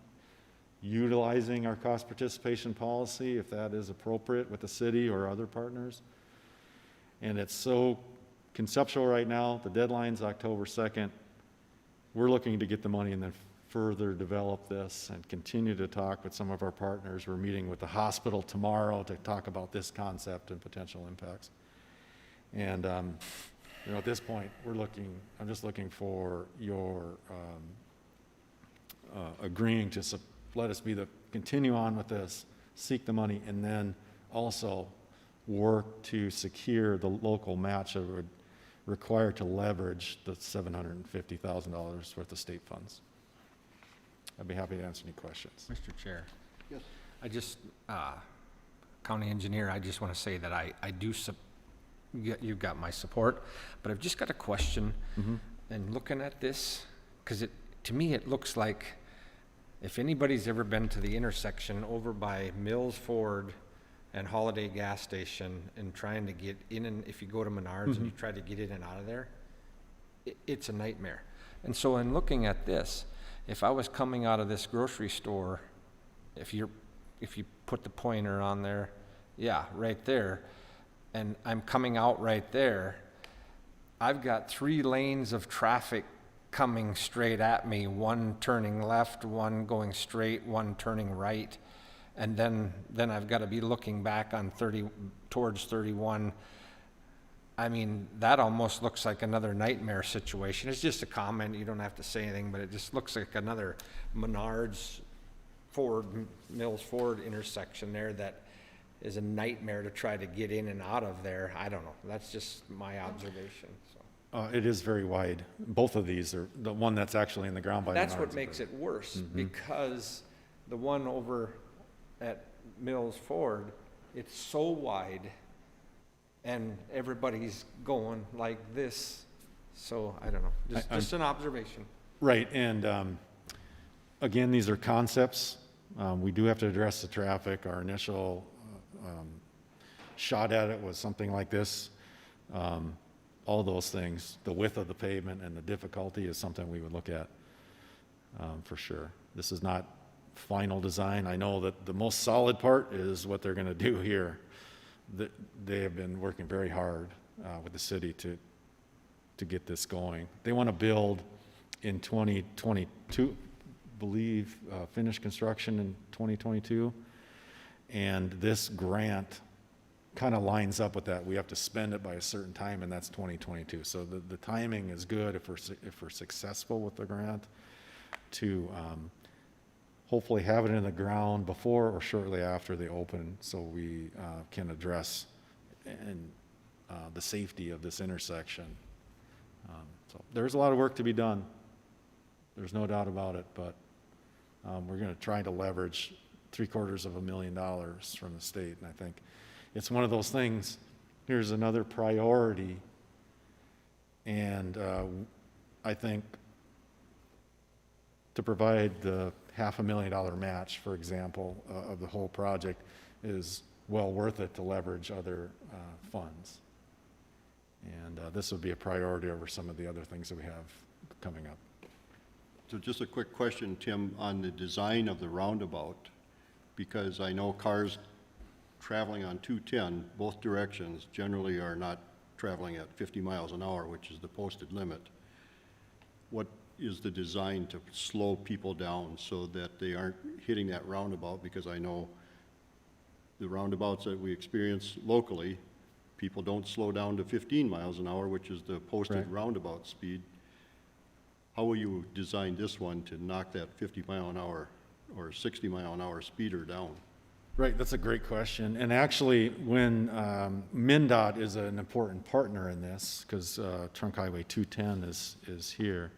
S13: utilizing our cost participation policy if that is appropriate with the city or other partners. And it's so conceptual right now. The deadline's October 2nd. We're looking to get the money and then further develop this and continue to talk with some of our partners. We're meeting with the hospital tomorrow to talk about this concept and potential impacts. And you know, at this point, I'm just looking for your agreeing to let us continue on with this, seek the money, and then also work to secure the local match that would require to leverage the $750,000 worth of state funds. I'd be happy to answer any questions.
S10: Mr. Chair.
S1: Yes.
S10: I just, County Engineer, I just want to say that I do, you've got my support, but I've just got a question. And looking at this, because to me, it looks like if anybody's ever been to the intersection over by Mills Ford and Holiday Gas Station and trying to get in, and if you go to Menards and you try to get in and out of there, it's a nightmare. And so in looking at this, if I was coming out of this grocery store, if you put the pointer on there, yeah, right there, and I'm coming out right there, I've got 3 lanes of traffic coming straight at me, one turning left, one going straight, one turning right, and then I've got to be looking back on towards 31. I mean, that almost looks like another nightmare situation. It's just a comment, you don't have to say anything, but it just looks like another Menards Mills Ford intersection there that is a nightmare to try to get in and out of there. I don't know, that's just my observation, so.
S13: It is very wide. Both of these are, the one that's actually in the ground by
S10: That's
S13: Menards
S10: what makes it worse, because the one over at Mills Ford, it's so wide, and everybody's going like this. So I don't know, just an observation.
S13: Right, and again, these are concepts. We do have to address the traffic. Our initial shot at it was something like this. All those things, the width of the pavement and the difficulty is something we would look at for sure. This is not final design. I know that the most solid part is what they're going to do here. They have been working very hard with the city to get this going. They want to build in 2022, believe, finish construction in 2022. And this grant kind of lines up with that. We have to spend it by a certain time, and that's 2022. So the timing is good if we're successful with the grant to hopefully have it in the ground before or shortly after they open, so we can address the safety of this intersection. So there's a lot of work to be done. There's no doubt about it, but we're going to try to leverage $750,000 from the state, and I think it's one of those things. Here's another priority, and I think to provide the $500,000 match, for example, of the whole project is well worth it to leverage other funds. And this would be a priority over some of the other things that we have coming up.
S1: So just a quick question, Tim, on the design of the roundabout, because I know cars traveling on 210, both directions, generally are not traveling at 50 miles an hour, which is the posted limit. What is the design to slow people down so that they aren't hitting that roundabout? Because I know the roundabouts that we experience locally, people don't slow down to 15 miles an hour, which is the posted
S13: Right.
S1: roundabout speed. How will you design this one to knock that 50 mile an hour or 60 mile an hour speeder down?
S13: Right, that's a great question. And actually, when MnDOT is an important partner in this, because Trunk Highway 210 is here,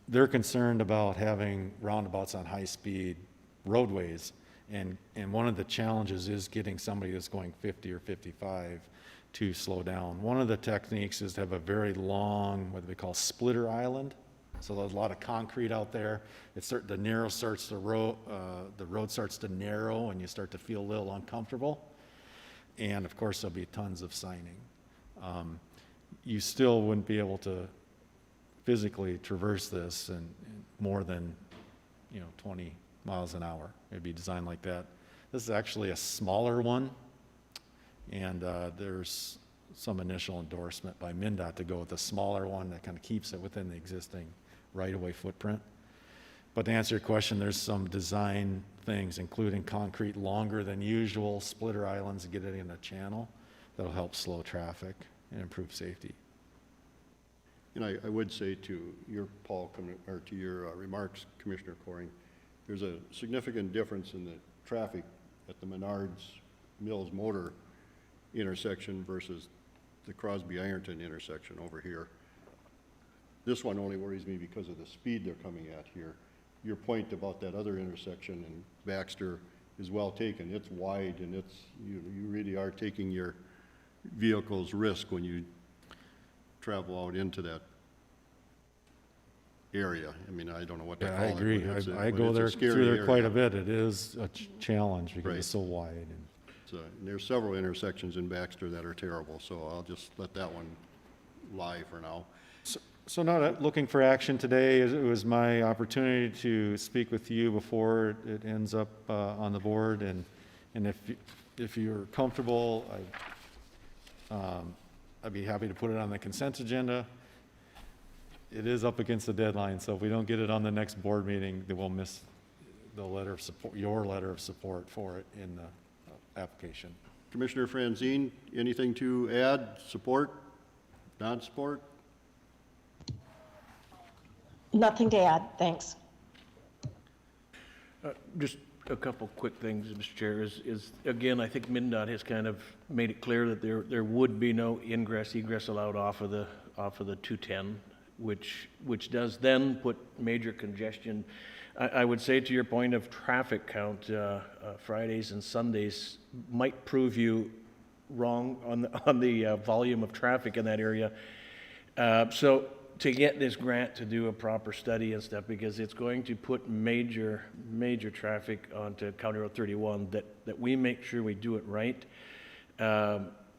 S13: they're concerned about having roundabouts on high-speed roadways. And one of the challenges is getting somebody that's going 50 or 55 to slow down. One of the techniques is to have a very long, what they call splitter island. So there's a lot of concrete out there. The road starts to narrow and you start to feel a little uncomfortable. And of course, there'll be tons of signing. You still wouldn't be able to physically traverse this and more than, 20 miles an hour. It'd be designed like that. This is actually a smaller one. And there's some initial endorsement by MnDOT to go with a smaller one that kind of keeps it within the existing right-of-way footprint. But to answer your question, there's some design things, including concrete longer than usual, splitter islands to get it in a channel that'll help slow traffic and improve safety.
S1: And I would say to your, to your remarks, Commissioner Coring, there's a significant difference in the traffic at the Menards Mills Motor intersection versus the Crosby Ironton intersection over here. This one only worries me because of the speed they're coming at here. Your point about that other intersection in Baxter is well taken. It's wide and you really are taking your vehicle's risk when you travel out into that area. I mean, I don't know what to
S13: Yeah,
S1: call
S13: I
S1: it.
S13: agree.
S1: but it's
S13: I
S1: but
S13: go
S1: it's a
S13: there,
S1: scary
S13: through there
S1: area.
S13: quite a bit. It is a challenge because
S1: Right.
S13: it's so wide. And
S1: And there's several intersections in Baxter that are terrible, so I'll just let that one lie for now.
S13: So not looking for action today. It was my opportunity to speak with you before it ends up on the board. And if you're comfortable, I'd be happy to put it on the consent agenda. It is up against the deadline, so if we don't get it on the next board meeting, then we'll miss the letter of support, your letter of support for it in the application.
S1: Commissioner Franzine, anything to add? Support? Non-support?
S4: Nothing to add, thanks.
S6: Just a couple quick things, Mr. Chair, is again, I think MnDOT has kind of made it clear that there would be no ingress, egress allowed off of the 210, which does then put major congestion. I would say to your point of traffic count, Fridays and Sundays might prove you wrong on the volume of traffic in that area. So to get this grant to do a proper study and stuff, because it's going to put major traffic onto County Road 31, that we make sure we do it right.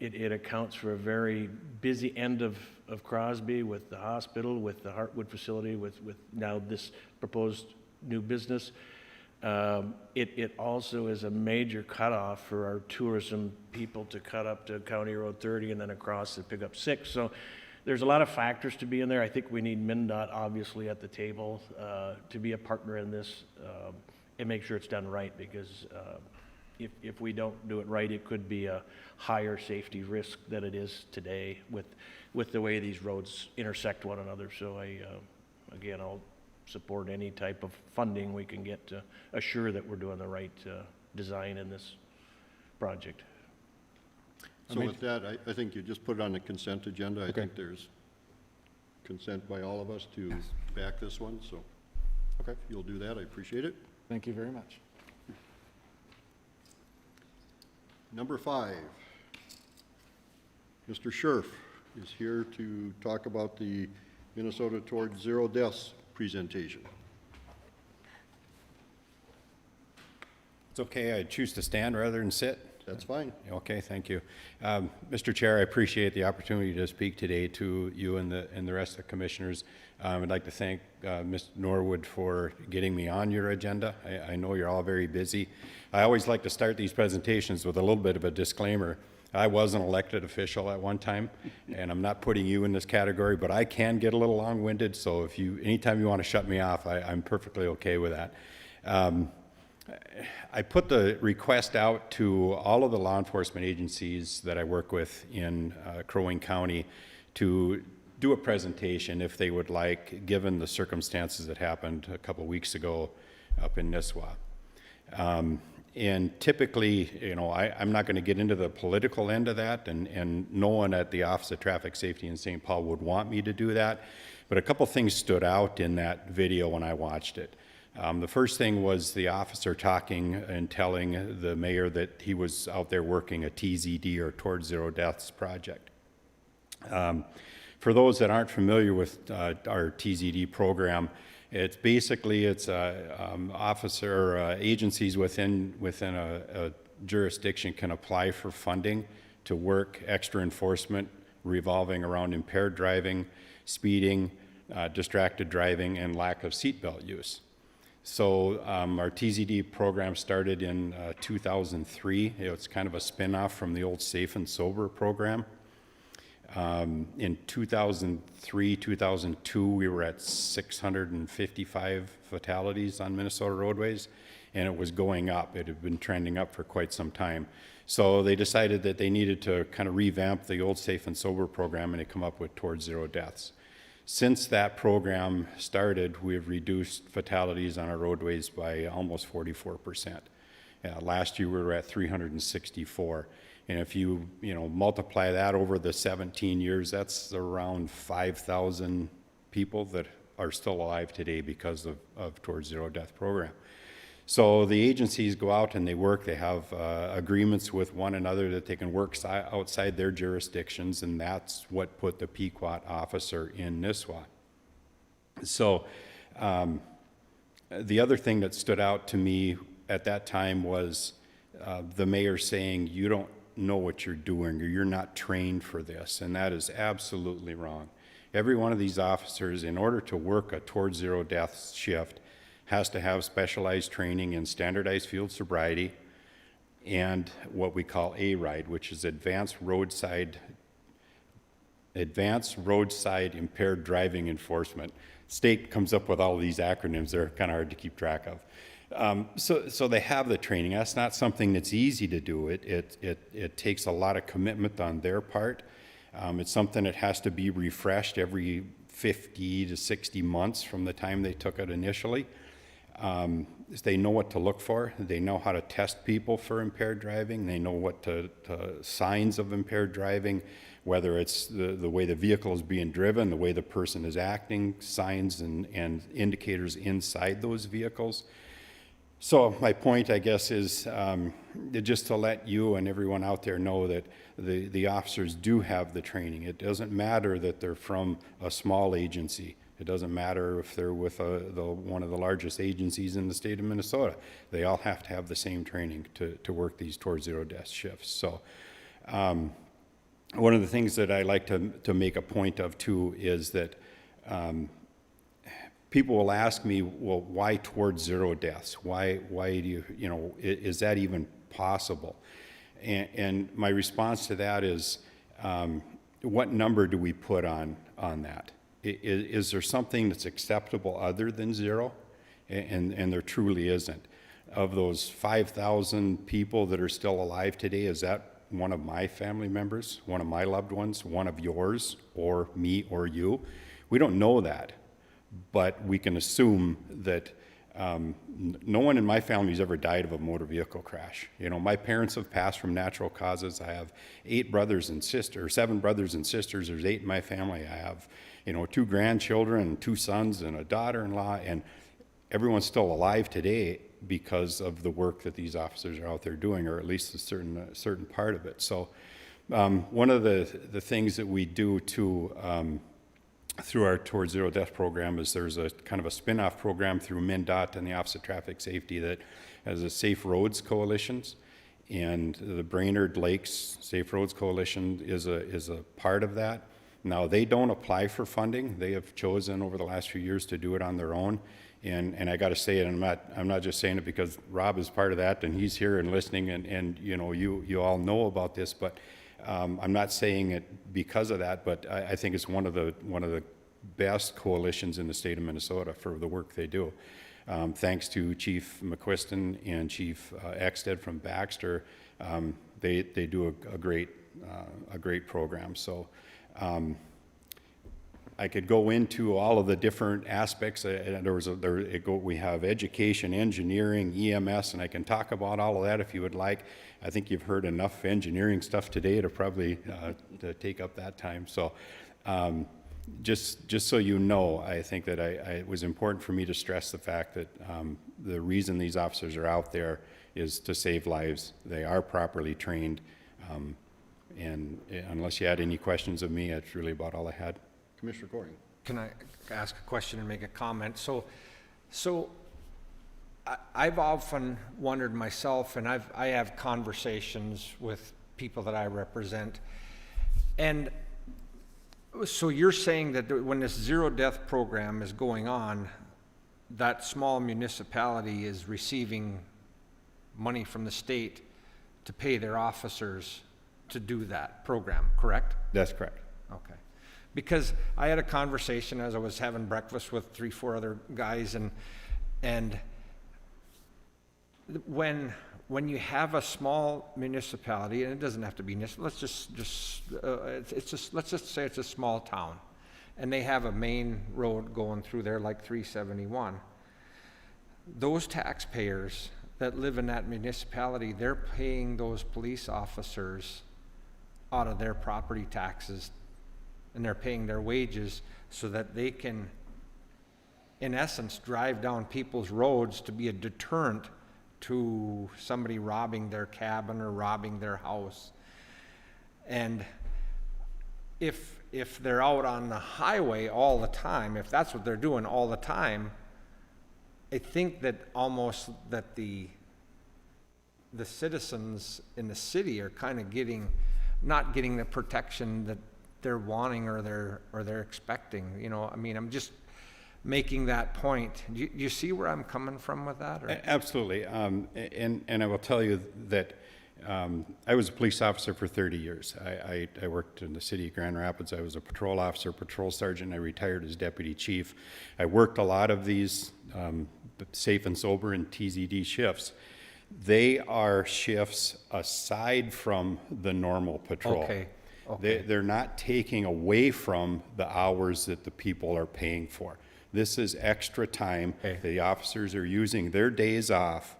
S6: It accounts for a very busy end of Crosby with the hospital, with the Heartwood facility, with now this proposed new business. It also is a major cutoff for our tourism people to cut up to County Road 30 and then across to pick up 6. So there's a lot of factors to be in there. I think we need MnDOT obviously at the table to be a partner in this and make sure it's done right, because if we don't do it right, it could be a higher safety risk than it is today with the way these roads intersect one another. So again, I'll support any type of funding we can get to assure that we're doing the right design in this project.
S1: So with that, I think you just put it on the consent agenda. I
S13: Okay.
S1: think there's consent by all of us to back this one, so
S13: Okay.
S1: if you'll do that, I appreciate it.
S13: Thank you very much.
S1: Number 5, Mr. Scherf is here to talk about the Minnesota Towards Zero Deaths presentation.
S17: It's okay, I choose to stand rather than sit.
S1: That's fine.
S17: Okay, thank you. Mr. Chair, I appreciate the opportunity to speak today to you and the rest of the commissioners. I'd like to thank Ms. Norwood for getting me on your agenda. I know you're all very busy. I always like to start these presentations with a little bit of a disclaimer. I was an elected official at one time, and I'm not putting you in this category, but I can get a little long-winded, so if you, anytime you want to shut me off, I'm perfectly okay with that. I put the request out to all of the law enforcement agencies that I work with in Crow Wing County to do a presentation if they would like, given the circumstances that happened a couple weeks ago up in Nisswa. And typically, you know, I'm not going to get into the political end of that, and no one at the Office of Traffic Safety in St. Paul would want me to do that. But a couple things stood out in that video when I watched it. The first thing was the officer talking and telling the mayor that he was out there working a TZD, or Towards Zero Deaths project. For those that aren't familiar with our TZD program, it's basically, it's officer agencies within a jurisdiction can apply for funding to work extra enforcement revolving around impaired driving, speeding, distracted driving, and lack of seatbelt use. So our TZD program started in 2003. It's kind of a spin-off from the old Safe and Sober program. In 2003, 2002, we were at 655 fatalities on Minnesota roadways, and it was going up. It had been trending up for quite some time. So they decided that they needed to kind of revamp the old Safe and Sober program, and they come up with Towards Zero Deaths. Since that program started, we have reduced fatalities on our roadways by almost 44%. Last year, we were at 364. And if you multiply that over the 17 years, that's around 5,000 people that are still alive today because of Towards Zero Death program. So the agencies go out and they work. They have agreements with one another that they can work outside their jurisdictions, and that's what put the Pequot officer in Nisswa. So the other thing that stood out to me at that time was the mayor saying, "You don't know what you're doing, or you're not trained for this," and that is absolutely wrong. Every one of these officers, in order to work a Towards Zero Death shift, has to have specialized training in standardized field sobriety and what we call ARIDE, which is Advanced Roadside Impaired Driving Enforcement. State comes up with all of these acronyms. They're kind of hard to keep track of. So they have the training. That's not something that's easy to do. It takes a lot of commitment on their part. It's something that has to be refreshed every 50 to 60 months from the time they took it initially. They know what to look for. They know how to test people for impaired driving. They know what signs of impaired driving, whether it's the way the vehicle is being driven, the way the person is acting, signs and indicators inside those vehicles. So my point, I guess, is just to let you and everyone out there know that the officers do have the training. It doesn't matter that they're from a small agency. It doesn't matter if they're with one of the largest agencies in the state of Minnesota. They all have to have the same training to work these Towards Zero Death shifts. So one of the things that I like to make a point of, too, is that people will ask me, well, why Towards Zero Deaths? Why do you, is that even possible? And my response to that is, what number do we put on that? Is there something that's acceptable other than zero? And there truly isn't. Of those 5,000 people that are still alive today, is that one of my family members, one of my loved ones, one of yours, or me, or you? We don't know that. But we can assume that no one in my family has ever died of a motor vehicle crash. My parents have passed from natural causes. I have 7 brothers and sisters. There's 8 in my family. I have, 2 grandchildren, 2 sons, and a daughter-in-law, and everyone's still alive today because of the work that these officers are out there doing, or at least a certain part of it. So one of the things that we do through our Towards Zero Death program is there's a kind of a spin-off program through MnDOT and the Office of Traffic Safety that has a Safe Roads Coalitions, and the Brainerd Lakes Safe Roads Coalition is a part of that. Now, they don't apply for funding. They have chosen over the last few years to do it on their own. And I got to say it, I'm not just saying it because Rob is part of that and he's here and listening, and you all know about this, but I'm not saying it because of that, but I think it's one of the best coalitions in the state of Minnesota for the work they do. Thanks to Chief McQuiston and Chief Exted from Baxter, they do a great program. So I could go into all of the different aspects. We have education, engineering, EMS, and I can talk about all of that if you would like. I think you've heard enough engineering stuff today to probably to take up that time. So just so you know, I think that it was important for me to stress the fact that the reason these officers are out there is to save lives. They are properly trained. And unless you had any questions of me, that's really about all I had.
S1: Commissioner Coring.
S10: Can I ask a question and make a comment? I've often wondered myself, and I have conversations with people that I represent, and so you're saying that when this zero death program is going on, that small municipality is receiving money from the state to pay their officers to do that program, correct?
S17: That's correct.
S10: Okay. Because I had a conversation as I was having breakfast with 3-4 other guys, and when you have a small municipality, and it doesn't have to be, let's just say it's a small town, and they have a main road going through there like 371. Those taxpayers that live in that municipality, they're paying those police officers out of their property taxes, and they're paying their wages so that they can, in essence, drive down people's roads to be a deterrent to somebody robbing their cabin or robbing their house. And if they're out on the highway all the time, if that's what they're doing all the time, I think that almost that the citizens in the city are kind of not getting the protection that they're wanting or they're expecting. You know, I mean, I'm just making that point. Do you see where I'm coming from with that? Or?
S17: Absolutely. And I will tell you that I was a police officer for 30 years. I worked in the city of Grand Rapids. I was a patrol officer, patrol sergeant. I retired as deputy chief. I worked a lot of these safe and sober and TZD shifts. They are shifts aside from the normal patrol.
S10: Okay.
S17: They're not taking away from the hours that the people are paying for. This is extra time.
S10: Okay.
S17: The officers are using their days off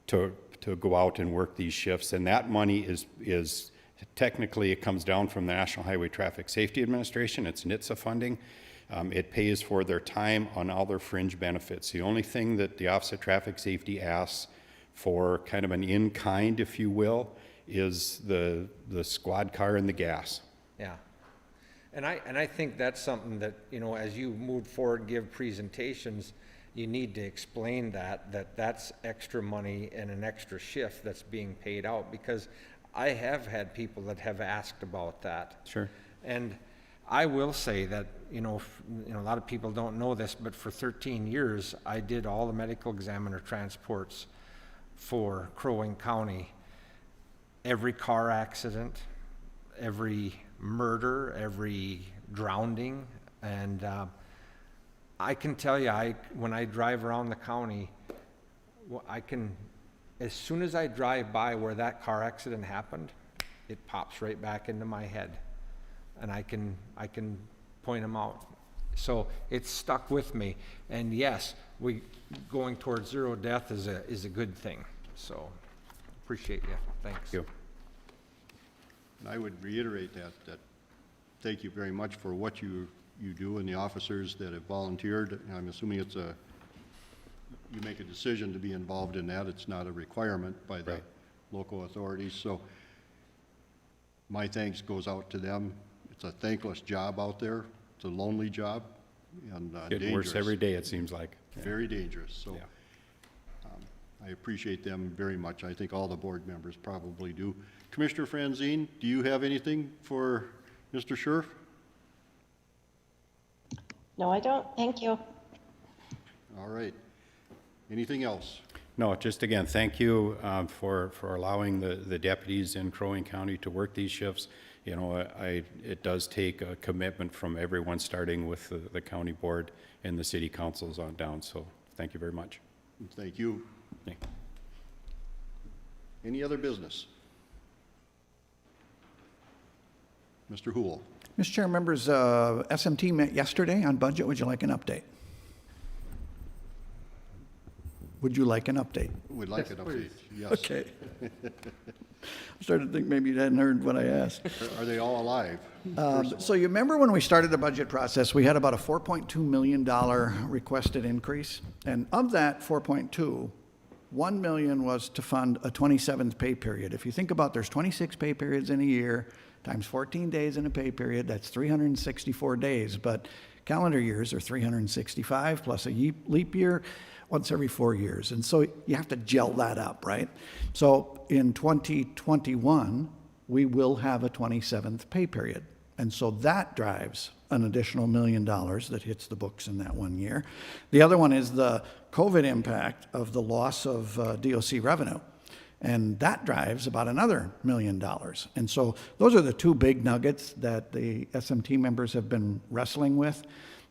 S17: to go out and work these shifts, and that money is technically, it comes down from the National Highway Traffic Safety Administration. It's NHTSA funding. It pays for their time on all their fringe benefits. The only thing that the Office of Traffic Safety asks for, kind of an in-kind, if you will, is the squad car and the gas.
S10: Yeah. And I think that's something that, you know, as you move forward, give presentations, you need to explain that's extra money and an extra shift that's being paid out, because I have had people that have asked about that.
S17: Sure.
S10: And I will say that, you know, a lot of people don't know this, but for 13 years, I did all the medical examiner transports for Crow Wing County. Every car accident, every murder, every drowning, and I can tell you, when I drive around the county, as soon as I drive by where that car accident happened, it pops right back into my head, and I can point them out. So it's stuck with me, and yes, going towards zero death is a good thing. So appreciate you. Thanks.
S17: Thank you.
S1: And I would reiterate that thank you very much for what you do and the officers that have volunteered. I'm assuming you make a decision to be involved in that. It's not a requirement by the local authorities. So my thanks goes out to them. It's a thankless job out there. It's a lonely job and
S17: Getting
S1: dangerous.
S17: worse every day, it seems like.
S1: Very dangerous. So
S17: Yeah.
S1: I appreciate them very much. I think all the board members probably do. Commissioner Franzine, do you have anything for Mr. Scherf?
S4: No, I don't. Thank you.
S1: All right. Anything else?
S17: No, just again, thank you for allowing the deputies in Crow Wing County to work these shifts. You know, it does take a commitment from everyone, starting with the county board and the city councils on down. So thank you very much.
S1: Thank you. Any other business? Mr. Hool.
S3: Mr. Chair, members, SMT met yesterday on budget. Would you like an update? Would you like an update?
S1: Would like an update, yes.
S3: Okay. I'm starting to think maybe you hadn't heard what I asked.
S1: Are they all alive?
S3: So you remember when we started the budget process, we had about a $4.2 million requested increase. And of that 4.2, 1 million was to fund a 27th pay period. If you think about, there's 26 pay periods in a year, times 14 days in a pay period, that's 364 days. But calendar years are 365 plus a leap year once every 4 years. And so you have to gel that up, right? So in 2021, we will have a 27th pay period. And so that drives an additional $1 million that hits the books in that 1 year. The other one is the COVID impact of the loss of DOC revenue. And that drives about another $1 million. And so those are the two big nuggets that the SMT members have been wrestling with.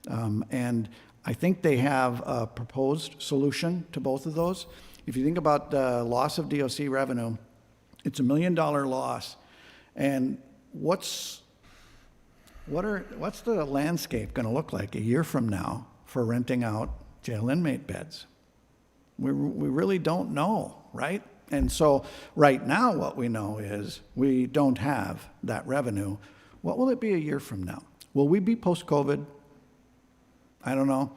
S3: And I think they have a proposed solution to both of those. If you think about the loss of DOC revenue, it's $1 million loss. And what's the landscape going to look like a year from now for renting out jail inmate beds? We really don't know, right? And so right now what we know is we don't have that revenue. What will it be a year from now? Will we be post-COVID? I don't know.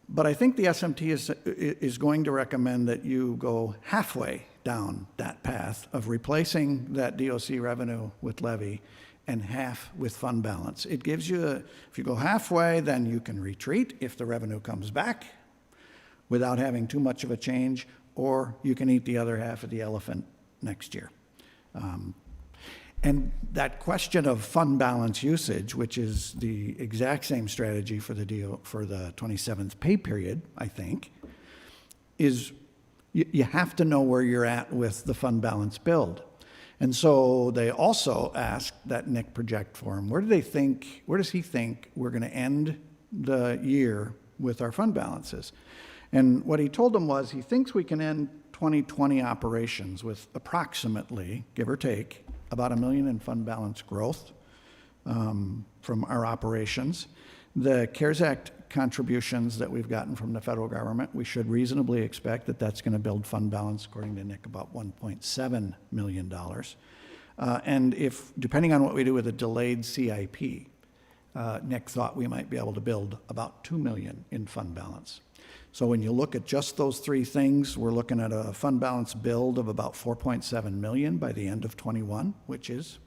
S3: But I think the SMT is going to recommend that you go halfway down that path of replacing that DOC revenue with levy and half with fund balance. It gives you, if you go halfway, then you can retreat if the revenue comes back without having too much of a change, or you can eat the other half of the elephant next year. And that question of fund balance usage, which is the exact same strategy for the 27th pay period, I think, is you have to know where you're at with the fund balance build. And so they also asked that Nick project for him, where does he think we're going to end the year with our fund balances? And what he told them was he thinks we can end 2020 operations with approximately, give or take, about $1 million in fund balance growth from our operations. The CARES Act contributions that we've gotten from the federal government, we should reasonably expect that that's going to build fund balance, according to Nick, about $1.7 million. And if, depending on what we do with a delayed CIP, Nick thought we might be able to build about $2 million in fund balance. So when you look at just those three things, we're looking at a fund balance build of about $4.7 million by the end of '21, which is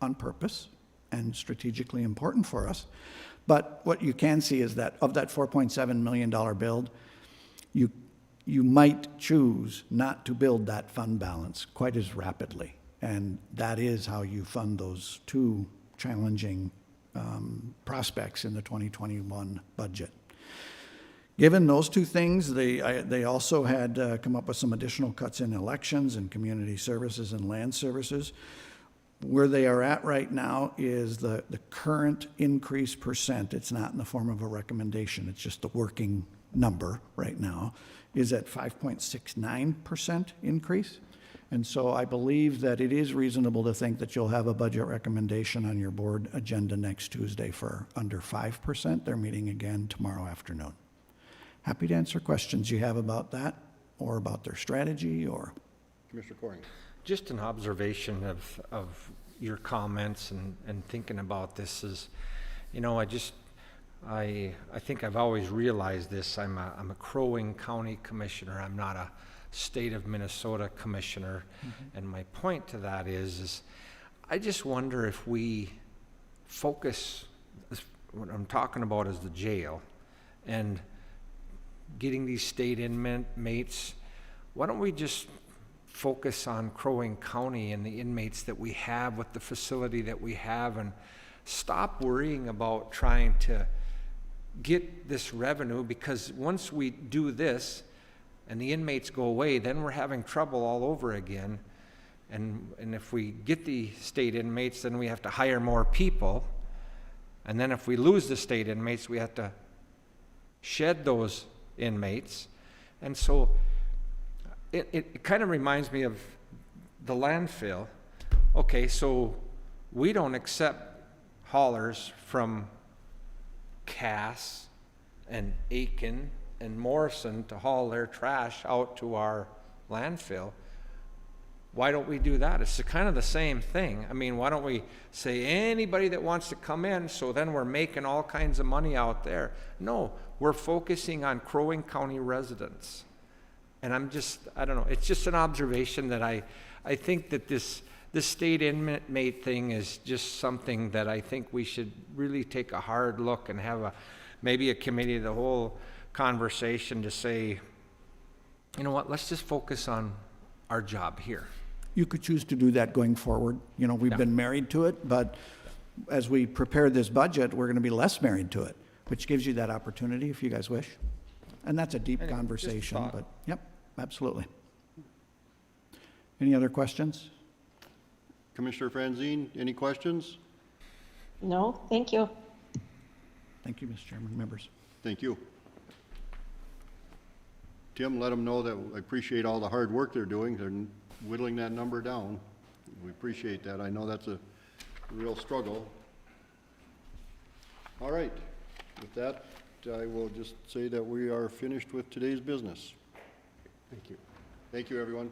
S3: on purpose and strategically important for us. But what you can see is that of that $4.7 million build, you might choose not to build that fund balance quite as rapidly. And that is how you fund those two challenging prospects in the 2021 budget. Given those two things, they also had come up with some additional cuts in elections and community services and land services. Where they are at right now is the current increase percent. It's not in the form of a recommendation. It's just the working number right now is at 5.69% increase. And so I believe that it is reasonable to think that you'll have a budget recommendation on your board agenda next Tuesday for under 5%. They're meeting again tomorrow afternoon. Happy to answer questions you have about that or about their strategy or.
S1: Commissioner Coring.
S10: Just an observation of your comments and thinking about this is, you know, I think I've always realized this. I'm a Crow Wing County Commissioner. I'm not a State of Minnesota Commissioner. Mm-hmm. And my point to that is I just wonder if we focus, what I'm talking about is the jail, and getting these state inmates, why don't we just focus on Crow Wing County and the inmates that we have with the facility that we have and stop worrying about trying to get this revenue, because once we do this, and the inmates go away, then we're having trouble all over again. And if we get the state inmates, then we have to hire more people. And then if we lose the state inmates, we have to shed those inmates. And so it kind of reminds me of the landfill. Okay, so we don't accept haulers from Cass and Aiken and Morrison to haul their trash out to our landfill. Why don't we do that? It's kind of the same thing. I mean, why don't we say anybody that wants to come in, so then we're making all kinds of money out there? No, we're focusing on Crow Wing County residents. And I don't know, it's just an observation that I think that this state inmate thing is just something that I think we should really take a hard look and have maybe a committee of the whole conversation to say, you know what, let's just focus on our job here.
S3: You could choose to do that going forward. You know, we've been married to it, but as we prepare this budget, we're going to be less married to it, which gives you that opportunity if you guys wish. And that's a deep
S10: Anyway,
S3: conversation,
S10: just a
S3: but yep, absolutely. Any other questions?
S1: Commissioner Franzine, any questions?
S4: No, thank you.
S3: Thank you, Mr. Chairman, members.
S1: Thank you. Tim, let them know that I appreciate all the hard work they're doing. They're whittling that number down. We appreciate that. I know that's a real struggle. All right. With that, I will just say that we are finished with today's business.
S13: Thank you.
S1: Thank you, everyone.